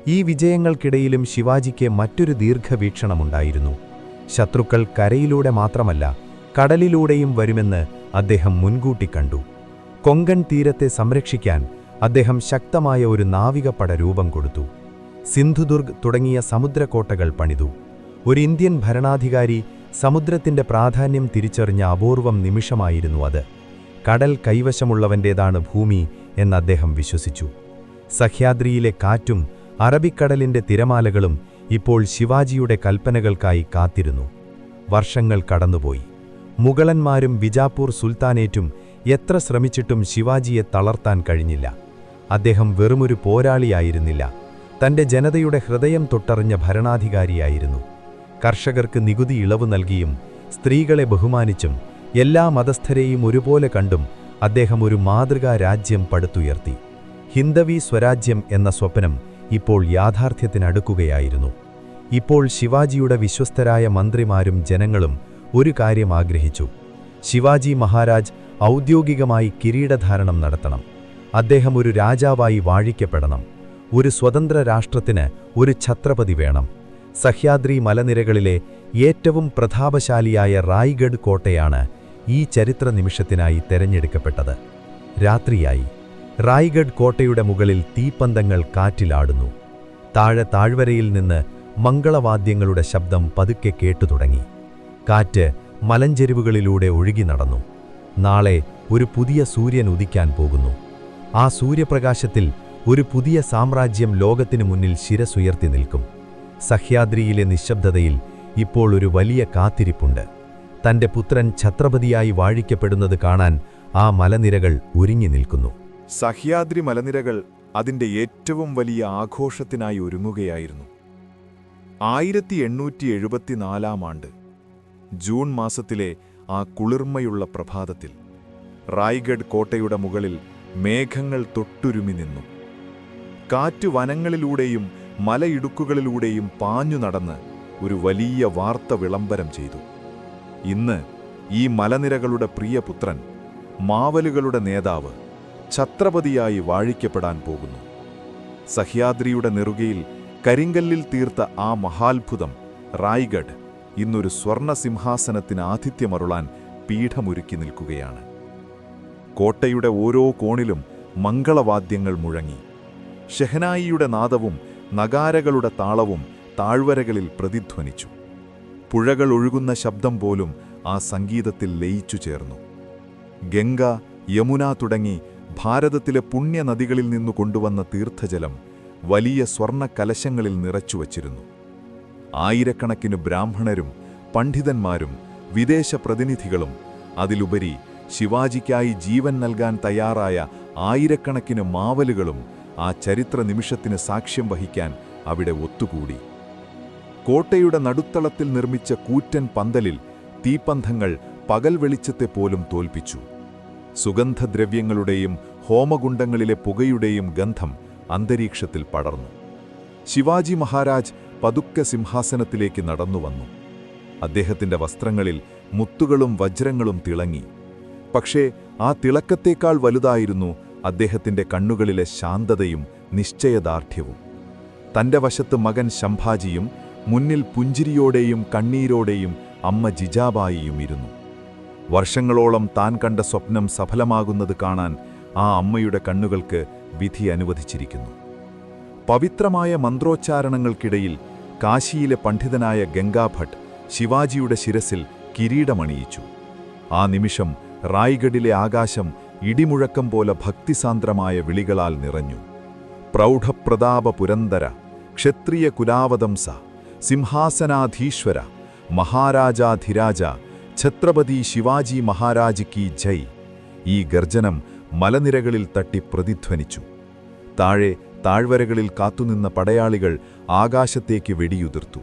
ഈ വിജയങ്ങൾക്കിടയിലും ശിവാജിക്ക് മറ്റൊരു ദീർഘവീക്ഷണമുണ്ടായിരുന്നു. ശത്രുക്കൾ കരയിലൂടെ മാത്രമല്ല കടലിലൂടെയും വരുമെന്ന് അദ്ദേഹം മുൻകൂട്ടി കണ്ടു. കൊങ്കൺ തീരത്തെ സംരക്ഷിക്കാൻ അദ്ദേഹം ശക്തമായ ഒരു നാവികപ്പട രൂപം കൊടുത്തു. സിന്ധുദുർഗ് തുടങ്ങിയ സമുദ്രകോട്ടകൾ പണിതു. ഒരു ഇന്ത്യൻ ഭരണാധികാരി സമുദ്രത്തിന്റെ പ്രാധാന്യം തിരിച്ചറിഞ്ഞ അപൂർവം നിമിഷമായിരുന്നു അത്. കടൽ കൈവശമുള്ളവന്റേതാണ് ഭൂമി എന്ന് അദ്ദേഹം വിശ്വസിച്ചു. സഹ്യാദ്രിയിലെ കാറ്റും അറബിക്കടലിന്റെ തിരമാലകളും ഇപ്പോൾ ശിവാജിയുടെ കൽപ്പനകൾക്കായി കാത്തിരുന്നു. വർഷങ്ങൾ കടന്നുപോയി. മുഗളന്മാരും ബിജാപൂർ സുൽത്താനേറ്റും എത്ര ശ്രമിച്ചിട്ടും ശിവാജിയെ തളർത്താൻ കഴിഞ്ഞില്ല. അദ്ദേഹം വെറുമൊരു പോരാളിയായിരുന്നില്ല, തന്റെ ജനതയുടെ ഹൃദയം തൊട്ടറിഞ്ഞ ഭരണാധികാരിയായിരുന്നു. കർഷകർക്ക് നികുതി ഇളവ് നൽകിയും സ്ത്രീകളെ ബഹുമാനിച്ചും എല്ലാ മതസ്ഥരെയും ഒരുപോലെ കണ്ടും അദ്ദേഹം ഒരു മാതൃകാ രാജ്യം പടുത്തുയർത്തി. ഹിന്ദവി സ്വരാജ്യം എന്ന സ്വപ്നം ഇപ്പോൾ യാഥാർത്ഥ്യത്തിനടുക്കുകയായിരുന്നു. ഇപ്പോൾ ശിവാജിയുടെ വിശ്വസ്തരായ മന്ത്രിമാരും ജനങ്ങളും ഒരു കാര്യം ആഗ്രഹിച്ചു. ശിവാജി മഹാരാജ് ഔദ്യോഗികമായി കിരീടധാരണം നടത്തണം. അദ്ദേഹം ഒരു രാജാവായി വാഴിക്കപ്പെടണം. ഒരു സ്വതന്ത്ര രാഷ്ട്രത്തിന് ഒരു ഛത്രപതി വേണം. സഹ്യാദ്രി മലനിരകളിലെ ഏറ്റവും പ്രതാപശാലിയായ റായ്ഗഡ് കോട്ടയാണ് ഈ ചരിത്ര നിമിഷത്തിനായി തെരഞ്ഞെടുക്കപ്പെട്ടത്. രാത്രിയായി. റായ്ഗഡ് കോട്ടയുടെ മുകളിൽ തീപ്പന്തങ്ങൾ കാറ്റിലാടുന്നു. താഴെ താഴ്വരയിൽ നിന്ന് മംഗളവാദ്യങ്ങളുടെ ശബ്ദം പതുക്കെ കേട്ടുതുടങ്ങി. കാറ്റ് മലഞ്ചെരിവുകളിലൂടെ ഒഴുകി നടന്നു. നാളെ ഒരു പുതിയ സൂര്യൻ ഉദിക്കാൻ പോകുന്നു. ആ സൂര്യപ്രകാശത്തിൽ ഒരു പുതിയ സാമ്രാജ്യം ലോകത്തിനു മുന്നിൽ ശിരസുയർത്തി നിൽക്കും. സഹ്യാദ്രിയിലെ നിശബ്ദതയിൽ ഇപ്പോൾ ഒരു വലിയ കാത്തിരിപ്പുണ്ട്. തന്റെ പുത്രൻ ഛത്രപതിയായി വാഴിക്കപ്പെടുന്നത് കാണാൻ ആ മലനിരകൾ ഒരുങ്ങി നിൽക്കുന്നു. സഹ്യാദ്രി മലനിരകൾ അതിന്റെ ഏറ്റവും വലിയ ആഘോഷത്തിനായി ഒരുങ്ങുകയായിരുന്നു. 1874 ആണ്ട് ജൂൺ മാസത്തിലെ ആ കുളിർമയുള്ള പ്രഭാതത്തിൽ റായ്ഗഡ് കോട്ടയുടെ മുകളിൽ മേഘങ്ങൾ തൊട്ടുരുമി നിന്നു. കാറ്റ് വനങ്ങളിലൂടെയും മലയിടുക്കുകളിലൂടെയും പാഞ്ഞു നടന്ന് ഒരു വലിയ വാർത്ത വിളംബരം ചെയ്തു. ഇന്ന് ഈ മലനിരകളുടെ പ്രിയപുത്രൻ, മാവലുകളുടെ നേതാവ്, ഛത്രപതിയായി വാഴിക്കപ്പെടാൻ പോകുന്നു. സഹ്യാദ്രിയുടെ നെറുകയിൽ കരിങ്കല്ലിൽ തീർത്ത ആ മഹാത്ഭുതം റായ്ഗഡ് ഇന്നൊരു സ്വർണ്ണ സിംഹാസനത്തിന് ആതിഥ്യമരുളാൻ പീഠമൊരുക്കി നിൽക്കുകയാണ്. കോട്ടയുടെ ഓരോ കോണിലും മംഗളവാദ്യങ്ങൾ മുഴങ്ങി. ഷെഹനായിയുടെ നാദവും നഗാരകളുടെ താളവും താഴ്വരകളിൽ പ്രതിധ്വനിച്ചു. പുഴകൾ ഒഴുകുന്ന ശബ്ദം പോലും ആ സംഗീതത്തിൽ ലയിച്ചു ചേർന്നു. ഗംഗ, യമുന തുടങ്ങി ഭാരതത്തിലെ പുണ്യനദികളിൽ നിന്നു കൊണ്ടുവന്ന തീർത്ഥജലം വലിയ സ്വർണ്ണ കലശങ്ങളിൽ നിറച്ചുവച്ചിരുന്നു. ആയിരക്കണക്കിന് ബ്രാഹ്മണരും പണ്ഡിതന്മാരും വിദേശ പ്രതിനിധികളും അതിലുപരി ശിവാജിക്കായി ജീവൻ നൽകാൻ തയ്യാറായ ആയിരക്കണക്കിന് മാവലുകളും ആ ചരിത്ര നിമിഷത്തിന് സാക്ഷ്യം വഹിക്കാൻ അവിടെ ഒത്തുകൂടി. കോട്ടയുടെ നടുത്തളത്തിൽ നിർമ്മിച്ച കൂറ്റൻ പന്തലിൽ തീപ്പന്തങ്ങൾ പകൽ വെളിച്ചത്തെ പോലും തോൽപ്പിച്ചു. സുഗന്ധദ്രവ്യങ്ങളുടെയും ഹോമകുണ്ഡങ്ങളിലെ പുകയുടെയും ഗന്ധം അന്തരീക്ഷത്തിൽ പടർന്നു. ശിവാജി മഹാരാജ് പതുക്കെ സിംഹാസനത്തിലേക്ക് നടന്നുവന്നു. അദ്ദേഹത്തിന്റെ വസ്ത്രങ്ങളിൽ മുത്തുകളും വജ്രങ്ങളും തിളങ്ങി. പക്ഷേ ആ തിളക്കത്തേക്കാൾ വലുതായിരുന്നു അദ്ദേഹത്തിന്റെ കണ്ണുകളിലെ ശാന്തതയും നിശ്ചയദാർഢ്യവും. തന്റെ വശത്ത് മകൻ ശംഭാജിയും മുന്നിൽ പുഞ്ചിരിയോടെയും കണ്ണീരോടെയും അമ്മ ജിജാബായിയും ഇരുന്നു. വർഷങ്ങളോളം താൻ കണ്ട സ്വപ്നം സഫലമാകുന്നത് കാണാൻ ആ അമ്മയുടെ കണ്ണുകൾക്ക് വിധി അനുവദിച്ചിരിക്കുന്നു. പവിത്രമായ മന്ത്രോച്ചാരണങ്ങൾക്കിടയിൽ കാശിയിലെ പണ്ഡിതനായ ഗംഗാഭട്ട് ശിവാജിയുടെ ശിരസിൽ കിരീടമണിയിച്ചു. ആ നിമിഷം റായ്ഗഡിലെ ആകാശം ഇടിമുഴക്കം പോലെ ഭക്തിസാന്ദ്രമായ വിളികളാൽ നിറഞ്ഞു. പ്രൗഢപ്രതാപ പുരന്തര, ക്ഷത്രിയ കുലാവതംസ, സിംഹാസനാധീശ്വര, മഹാരാജാധിരാജ, ഛത്രപതി ശിവാജി മഹാരാജ് കി ജയ്. ഈ ഗർജനം മലനിരകളിൽ തട്ടി പ്രതിധ്വനിച്ചു. താഴെ താഴ്വരകളിൽ കാത്തുനിന്ന പടയാളികൾ ആകാശത്തേക്ക് വെടിയുതിർത്തു.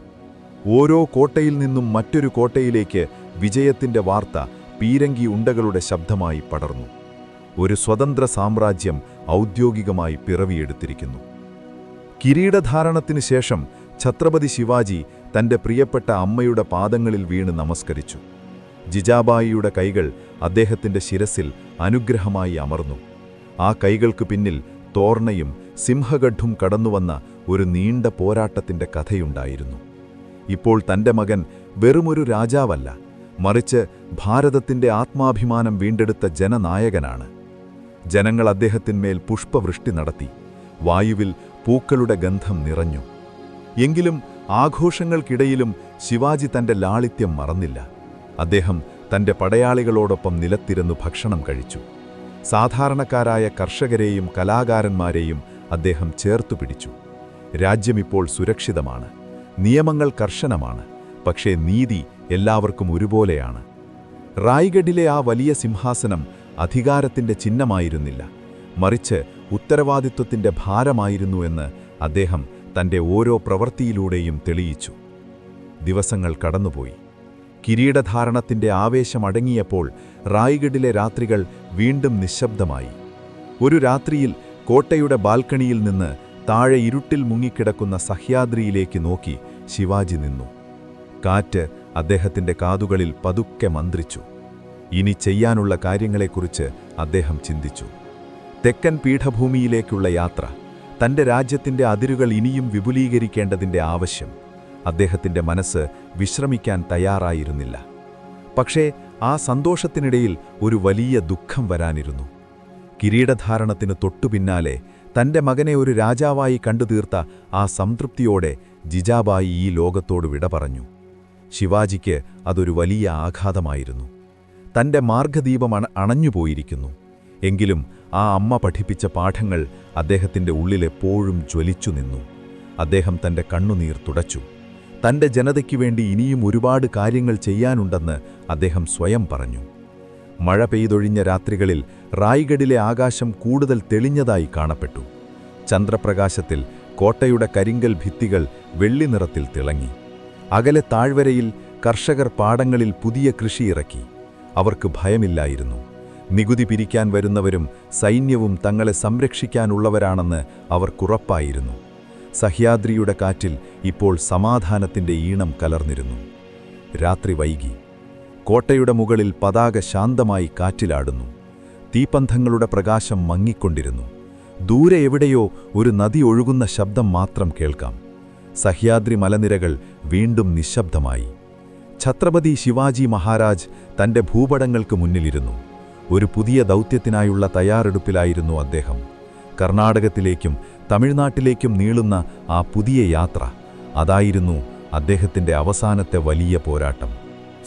ഓരോ കോട്ടയിൽ നിന്നും മറ്റൊരു കോട്ടയിലേക്ക് വിജയത്തിന്റെ വാർത്ത പീരങ്കി ഉണ്ടകളുടെ ശബ്ദമായി പടർന്നു. ഒരു സ്വതന്ത്ര സാമ്രാജ്യം ഔദ്യോഗികമായി പിറവിയെടുത്തിരിക്കുന്നു. കിരീടധാരണത്തിനു ശേഷം ഛത്രപതി ശിവാജി തന്റെ പ്രിയപ്പെട്ട അമ്മയുടെ പാദങ്ങളിൽ വീണ് നമസ്കരിച്ചു. ജിജാബായിയുടെ കൈകൾ അദ്ദേഹത്തിന്റെ ശിരസിൽ അനുഗ്രഹമായി അമർന്നു. ആ കൈകൾക്ക് പിന്നിൽ തോർണയും സിംഹഗഡ്ഢും കടന്നുവന്ന ഒരു നീണ്ട പോരാട്ടത്തിന്റെ കഥയുണ്ടായിരുന്നു. ഇപ്പോൾ തന്റെ മകൻ വെറുമൊരു രാജാവല്ല, മറിച്ച് ഭാരതത്തിന്റെ ആത്മാഭിമാനം വീണ്ടെടുത്ത ജനനായകനാണ്. ജനങ്ങൾ അദ്ദേഹത്തിന്മേൽ പുഷ്പവൃഷ്ടി നടത്തി. വായുവിൽ പൂക്കളുടെ ഗന്ധം നിറഞ്ഞു. എങ്കിലും ആഘോഷങ്ങൾക്കിടയിലും ശിവാജി തന്റെ ലാളിത്യം മറന്നില്ല. അദ്ദേഹം തന്റെ പടയാളികളോടൊപ്പം നിലത്തിരുന്നു ഭക്ഷണം കഴിച്ചു. സാധാരണക്കാരായ കർഷകരെയും കലാകാരന്മാരെയും അദ്ദേഹം ചേർത്തുപിടിച്ചു. രാജ്യമിപ്പോൾ സുരക്ഷിതമാണ്. നിയമങ്ങൾ കർശനമാണ്. പക്ഷേ നീതി എല്ലാവർക്കും ഒരുപോലെയാണ്. റായ്ഗഡിലെ ആ വലിയ സിംഹാസനം അധികാരത്തിന്റെ ചിഹ്നമായിരുന്നില്ല, മറിച്ച് ഉത്തരവാദിത്വത്തിന്റെ ഭാരമായിരുന്നു എന്ന് അദ്ദേഹം തന്റെ ഓരോ പ്രവൃത്തിയിലൂടെയും തെളിയിച്ചു. ദിവസങ്ങൾ കടന്നുപോയി. കിരീടധാരണത്തിന്റെ ആവേശമടങ്ങിയപ്പോൾ റായ്ഗഡിലെ രാത്രികൾ വീണ്ടും നിശബ്ദമായി. ഒരു രാത്രിയിൽ കോട്ടയുടെ ബാൽക്കണിയിൽ നിന്ന് താഴെ ഇരുട്ടിൽ മുങ്ങിക്കിടക്കുന്ന സഹ്യാദ്രിയിലേക്ക് നോക്കി ശിവാജി നിന്നു. കാറ്റ് അദ്ദേഹത്തിന്റെ കാതുകളിൽ പതുക്കെ മന്ത്രിച്ചു. ഇനി ചെയ്യാനുള്ള കാര്യങ്ങളെക്കുറിച്ച് അദ്ദേഹം ചിന്തിച്ചു. തെക്കൻ പീഠഭൂമിയിലേക്കുള്ള യാത്ര, തന്റെ രാജ്യത്തിന്റെ അതിരുകൾ ഇനിയും വിപുലീകരിക്കേണ്ടതിന്റെ ആവശ്യം. അദ്ദേഹത്തിന്റെ മനസ്സ് വിശ്രമിക്കാൻ തയ്യാറായിരുന്നില്ല. പക്ഷേ ആ സന്തോഷത്തിനിടയിൽ ഒരു വലിയ ദുഃഖം വരാനിരുന്നു. കിരീടധാരണത്തിന് തൊട്ടുപിന്നാലെ തന്റെ മകനെ ഒരു രാജാവായി കണ്ടുതീർത്ത ആ സംതൃപ്തിയോടെ ജിജാബായി ഈ ലോകത്തോട് വിട പറഞ്ഞു. ശിവാജിക്ക് അതൊരു വലിയ ആഘാതമായിരുന്നു. തന്റെ മാർഗദീപം അണഞ്ഞുപോയിരിക്കുന്നു. എങ്കിലും ആ അമ്മ പഠിപ്പിച്ച പാഠങ്ങൾ അദ്ദേഹത്തിന്റെ ഉള്ളിലെപ്പോഴും ജ്വലിച്ചു നിന്നു. അദ്ദേഹം തന്റെ കണ്ണുനീർ തുടച്ചു. തന്റെ ജനതയ്ക്കു വേണ്ടി ഇനിയും ഒരുപാട് കാര്യങ്ങൾ ചെയ്യാനുണ്ടെന്ന് അദ്ദേഹം സ്വയം പറഞ്ഞു. മഴ പെയ്തൊഴിഞ്ഞ രാത്രികളിൽ റായ്ഗഡിലെ ആകാശം കൂടുതൽ തെളിഞ്ഞതായി കാണപ്പെട്ടു. ചന്ദ്രപ്രകാശത്തിൽ കോട്ടയുടെ കരിങ്കൽ ഭിത്തികൾ വെള്ളി നിറത്തിൽ തിളങ്ങി. അകലെ താഴ്വരയിൽ കർഷകർ പാടങ്ങളിൽ പുതിയ കൃഷി ഇറക്കി. അവർക്ക് ഭയമില്ലായിരുന്നു. നികുതി പിരിക്കാൻ വരുന്നവരും സൈന്യവും തങ്ങളെ സംരക്ഷിക്കാനുള്ളവരാണെന്ന് അവർക്കുറപ്പായിരുന്നു. സഹ്യാദ്രിയുടെ കാറ്റിൽ ഇപ്പോൾ സമാധാനത്തിന്റെ ഈണം കലർന്നിരുന്നു. രാത്രി വൈകി. കോട്ടയുടെ മുകളിൽ പതാക ശാന്തമായി കാറ്റിലാടുന്നു. തീപന്തങ്ങളുടെ പ്രകാശം മങ്ങിക്കൊണ്ടിരുന്നു. ദൂരെ എവിടെയോ ഒരു നദി ഒഴുകുന്ന ശബ്ദം മാത്രം കേൾക്കാം. സഹ്യാദ്രി മലനിരകൾ വീണ്ടും നിശബ്ദമായി. ഛത്രപതി ശിവാജി മഹാരാജ് തന്റെ ഭൂപടങ്ങൾക്ക് മുന്നിലിരുന്നു. ഒരു പുതിയ ദൗത്യത്തിനായുള്ള തയ്യാറെടുപ്പിലായിരുന്നു അദ്ദേഹം. കർണാടകത്തിലേക്കും തമിഴ്നാട്ടിലേക്കും നീളുന്ന ആ പുതിയ യാത്ര, അതായിരുന്നു അദ്ദേഹത്തിന്റെ അവസാനത്തെ വലിയ പോരാട്ടം.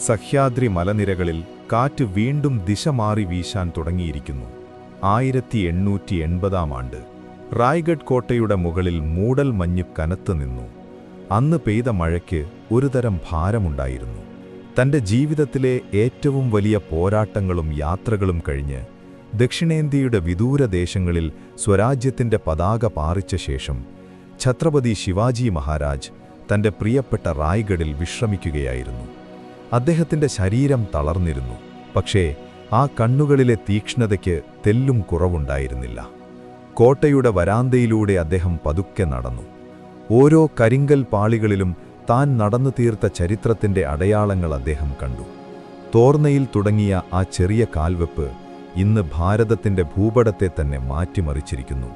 സഹ്യാദ്രി മലനിരകളിൽ കാറ്റ് വീണ്ടും ദിശ മാറി വീശാൻ തുടങ്ങിയിരിക്കുന്നു. 1880 ആണ്ട് റായ്ഗഡ് കോട്ടയുടെ മുകളിൽ മൂടൽ മഞ്ഞ് കനത്തു നിന്നു. അന്ന് പെയ്ത മഴയ്ക്ക് ഒരുതരം ഭാരമുണ്ടായിരുന്നു. തന്റെ ജീവിതത്തിലെ ഏറ്റവും വലിയ പോരാട്ടങ്ങളും യാത്രകളും കഴിഞ്ഞ് ദക്ഷിണേന്ത്യയുടെ വിദൂരദേശങ്ങളിൽ സ്വരാജ്യത്തിന്റെ പതാക പാറിച്ച ശേഷം ഛത്രപതി ശിവാജി മഹാരാജ് തന്റെ പ്രിയപ്പെട്ട റായ്ഗഡിൽ വിശ്രമിക്കുകയായിരുന്നു. അദ്ദേഹത്തിന്റെ ശരീരം തളർന്നിരുന്നു. പക്ഷേ ആ കണ്ണുകളിലെ തീക്ഷ്ണതയ്ക്ക് തെല്ലും കുറവുണ്ടായിരുന്നില്ല. കോട്ടയുടെ വരാന്തയിലൂടെ അദ്ദേഹം പതുക്കെ നടന്നു. ഓരോ കരിങ്കൽ പാളികളിലും താൻ നടന്നു തീർത്ത ചരിത്രത്തിന്റെ അടയാളങ്ങൾ അദ്ദേഹം കണ്ടു. തോർനയിൽ തുടങ്ങിയ ആ ചെറിയ കാൽവെപ്പ് ഇന്ന് ഭാരതത്തിന്റെ ഭൂപടത്തെ തന്നെ മാറ്റിമറിച്ചിരിക്കുന്നു.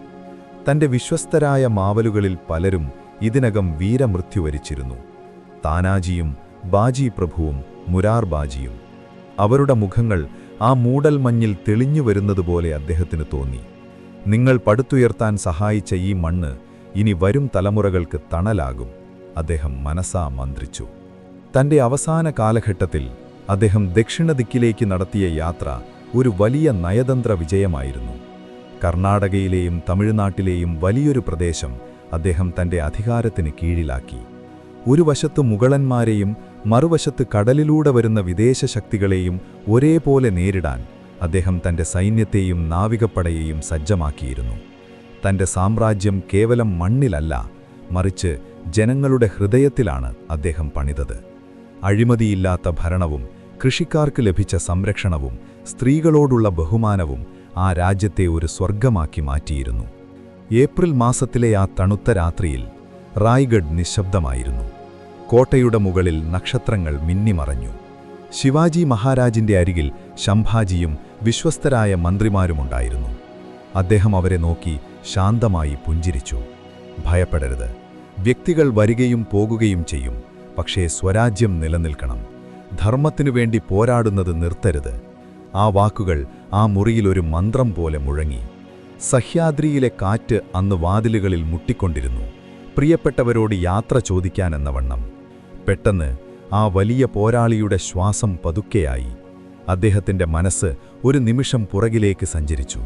തന്റെ വിശ്വസ്തരായ മാവലുകളിൽ പലരും ഇതിനകം വീരമൃത്യു വരിച്ചിരുന്നു. താനാജിയും ബാജി പ്രഭുവും മുരാർ ബാജിയും. അവരുടെ മുഖങ്ങൾ ആ മൂടൽമഞ്ഞിൽ തെളിഞ്ഞു വരുന്നതുപോലെ അദ്ദേഹത്തിന് തോന്നി. നിങ്ങൾ പടുത്തുയർത്താൻ സഹായിച്ച ഈ മണ്ണ് ഇനി വരും തലമുറകൾക്ക് തണലാകും, അദ്ദേഹം മനസ്സാ മന്ത്രിച്ചു. തന്റെ അവസാന കാലഘട്ടത്തിൽ അദ്ദേഹം ദക്ഷിണദിക്കിലേക്ക് നടത്തിയ യാത്ര ഒരു വലിയ നയതന്ത്ര വിജയമായിരുന്നു. കർണാടകയിലെയും തമിഴ്നാട്ടിലെയും വലിയൊരു പ്രദേശം അദ്ദേഹം തന്റെ അധികാരത്തിന് കീഴിലാക്കി. ഒരു വശത്ത് മുഗളന്മാരെയും മറുവശത്ത് കടലിലൂടെ വരുന്ന വിദേശ ശക്തികളെയും ഒരേപോലെ നേരിടാൻ അദ്ദേഹം തന്റെ സൈന്യത്തെയും നാവികപ്പടയെയും സജ്ജമാക്കിയിരുന്നു. തന്റെ സാമ്രാജ്യം കേവലം മണ്ണിലല്ല, മറിച്ച് ജനങ്ങളുടെ ഹൃദയത്തിലാണ് അദ്ദേഹം പണിതത്. അഴിമതിയില്ലാത്ത ഭരണവും കൃഷിക്കാർക്ക് ലഭിച്ച സംരക്ഷണവും സ്ത്രീകളോടുള്ള ബഹുമാനവും ആ രാജ്യത്തെ ഒരു സ്വർഗമാക്കി മാറ്റിയിരുന്നു. ഏപ്രിൽ മാസത്തിലെ ആ തണുത്ത രാത്രിയിൽ റായ്ഗഡ് നിശബ്ദമായിരുന്നു. കോട്ടയുടെ മുകളിൽ നക്ഷത്രങ്ങൾ മിന്നിമറഞ്ഞു. ശിവാജി മഹാരാജിന്റെ അരികിൽ ശംഭാജിയും വിശ്വസ്തരായ മന്ത്രിമാരുമുണ്ടായിരുന്നു. അദ്ദേഹം അവരെ നോക്കി ശാന്തമായി പുഞ്ചിരിച്ചു. ഭയപ്പെടരുത്. വ്യക്തികൾ വരികയും പോകുകയും ചെയ്യും, പക്ഷേ സ്വരാജ്യം നിലനിൽക്കണം. ധർമ്മത്തിനു വേണ്ടി പോരാടുന്നത് നിർത്തരുത്. ആ വാക്കുകൾ ആ മുറിയിൽ ഒരു മന്ത്രം പോലെ മുഴങ്ങി. സഹ്യാദ്രിയിലെ കാറ്റ് അന്ന് വാതിലുകളിൽ മുട്ടിക്കൊണ്ടിരുന്നു, പ്രിയപ്പെട്ടവരോട് യാത്ര ചോദിക്കാനെന്നവണ്ണം. പെട്ടെന്ന് ആ വലിയ പോരാളിയുടെ ശ്വാസം പതുക്കെയായി. അദ്ദേഹത്തിന്റെ മനസ്സ് ഒരു നിമിഷം പുറകിലേക്ക് സഞ്ചരിച്ചു.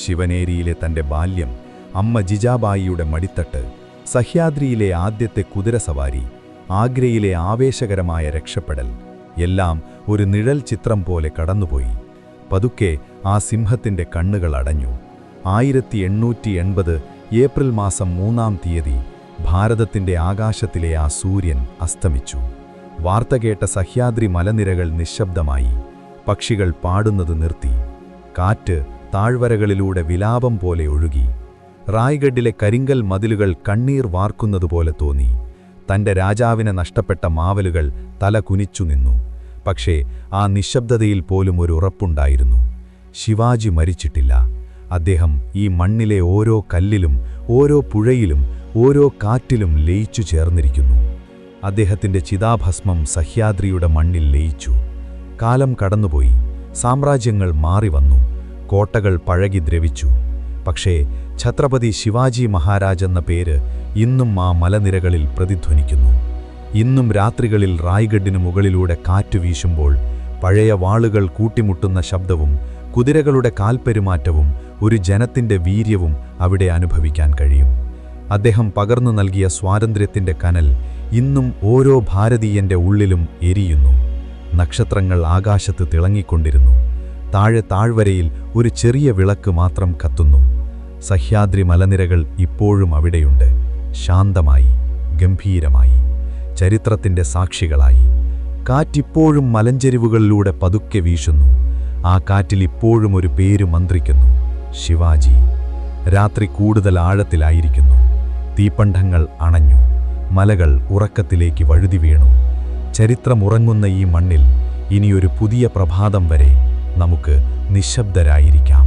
ശിവനേരിയിലെ തന്റെ ബാല്യം, അമ്മ ജിജാബായിയുടെ മടിത്തട്ട്, സഹ്യാദ്രിയിലെ ആദ്യത്തെ കുതിരസവാരി, ആഗ്രയിലെ ആവേശകരമായ രക്ഷപ്പെടൽ, എല്ലാം ഒരു നിഴൽ ചിത്രം പോലെ കടന്നുപോയി. പതുക്കെ ആ സിംഹത്തിന്റെ കണ്ണുകൾ അടഞ്ഞു. 1880 ഏപ്രിൽ മാസം 3-ാം തീയതി ഭാരതത്തിന്റെ ആകാശത്തിലെ ആ സൂര്യൻ അസ്തമിച്ചു. വാർത്ത കേട്ട സഹ്യാദ്രി മലനിരകൾ നിശ്ശബ്ദമായി. പക്ഷികൾ പാടുന്നത് നിർത്തി. കാറ്റ് താഴ്വരകളിലൂടെ വിലാപം പോലെ ഒഴുകി. റായ്ഗഡിലെ കരിങ്കൽ മതിലുകൾ കണ്ണീർ വാർക്കുന്നതുപോലെ തോന്നി. തന്റെ രാജാവിനെ നഷ്ടപ്പെട്ട മാവലുകൾ തല കുനിച്ചു നിന്നു. പക്ഷേ ആ നിശബ്ദതയിൽ പോലും ഒരു ഉറപ്പുണ്ടായിരുന്നു. ശിവാജി മരിച്ചിട്ടില്ല. അദ്ദേഹം ഈ മണ്ണിലെ ഓരോ കല്ലിലും ഓരോ പുഴയിലും ഓരോ കാറ്റിലും ലയിച്ചു ചേർന്നിരിക്കുന്നു. അദ്ദേഹത്തിന്റെ ചിതാഭസ്മം സഹ്യാദ്രിയുടെ മണ്ണിൽ ലയിച്ചു. കാലം കടന്നുപോയി. സാമ്രാജ്യങ്ങൾ മാറിവന്നു. കോട്ടകൾ പഴകി ദ്രവിച്ചു. പക്ഷേ ഛത്രപതി ശിവാജി മഹാരാജ് എന്ന പേര് ഇന്നും ആ മലനിരകളിൽ പ്രതിധ്വനിക്കുന്നു. ഇന്നും രാത്രികളിൽ റായ്ഗഡിനു മുകളിലൂടെ കാറ്റു വീശുമ്പോൾ പഴയ വാളുകൾ കൂട്ടിമുട്ടുന്ന ശബ്ദവും കുതിരകളുടെ കാൽപ്പെരുമാറ്റവും ഒരു ജനത്തിന്റെ വീര്യവും അവിടെ അനുഭവിക്കാൻ കഴിയും. അദ്ദേഹം പകർന്നു നൽകിയ സ്വാതന്ത്ര്യത്തിന്റെ കനൽ ഇന്നും ഓരോ ഭാരതീയന്റെ ഉള്ളിലും എരിയുന്നു. നക്ഷത്രങ്ങൾ ആകാശത്ത് തിളങ്ങിക്കൊണ്ടിരുന്നു. താഴെ താഴ്വരയിൽ ഒരു ചെറിയ വിളക്ക് മാത്രം കത്തുന്നു. സഹ്യാദ്രി മലനിരകൾ ഇപ്പോഴും അവിടെയുണ്ട്, ശാന്തമായി, ഗംഭീരമായി, ചരിത്രത്തിന്റെ സാക്ഷികളായി. കാറ്റിപ്പോഴും മലഞ്ചെരിവുകളിലൂടെ പതുക്കെ വീശുന്നു. ആ കാറ്റിൽ ഇപ്പോഴും ഒരു പേര് മന്ത്രിക്കുന്നു: ശിവാജി. രാത്രി കൂടുതൽ ആഴത്തിലായിരിക്കുന്നു. തീപ്പണ്ഡങ്ങൾ അണഞ്ഞു. മലകൾ ഉറക്കത്തിലേക്ക് വഴുതി വീണു. ചരിത്രമുറങ്ങുന്ന ഈ മണ്ണിൽ ഇനിയൊരു പുതിയ പ്രഭാതം വരെ നമുക്ക് നിശബ്ദരായിരിക്കാം.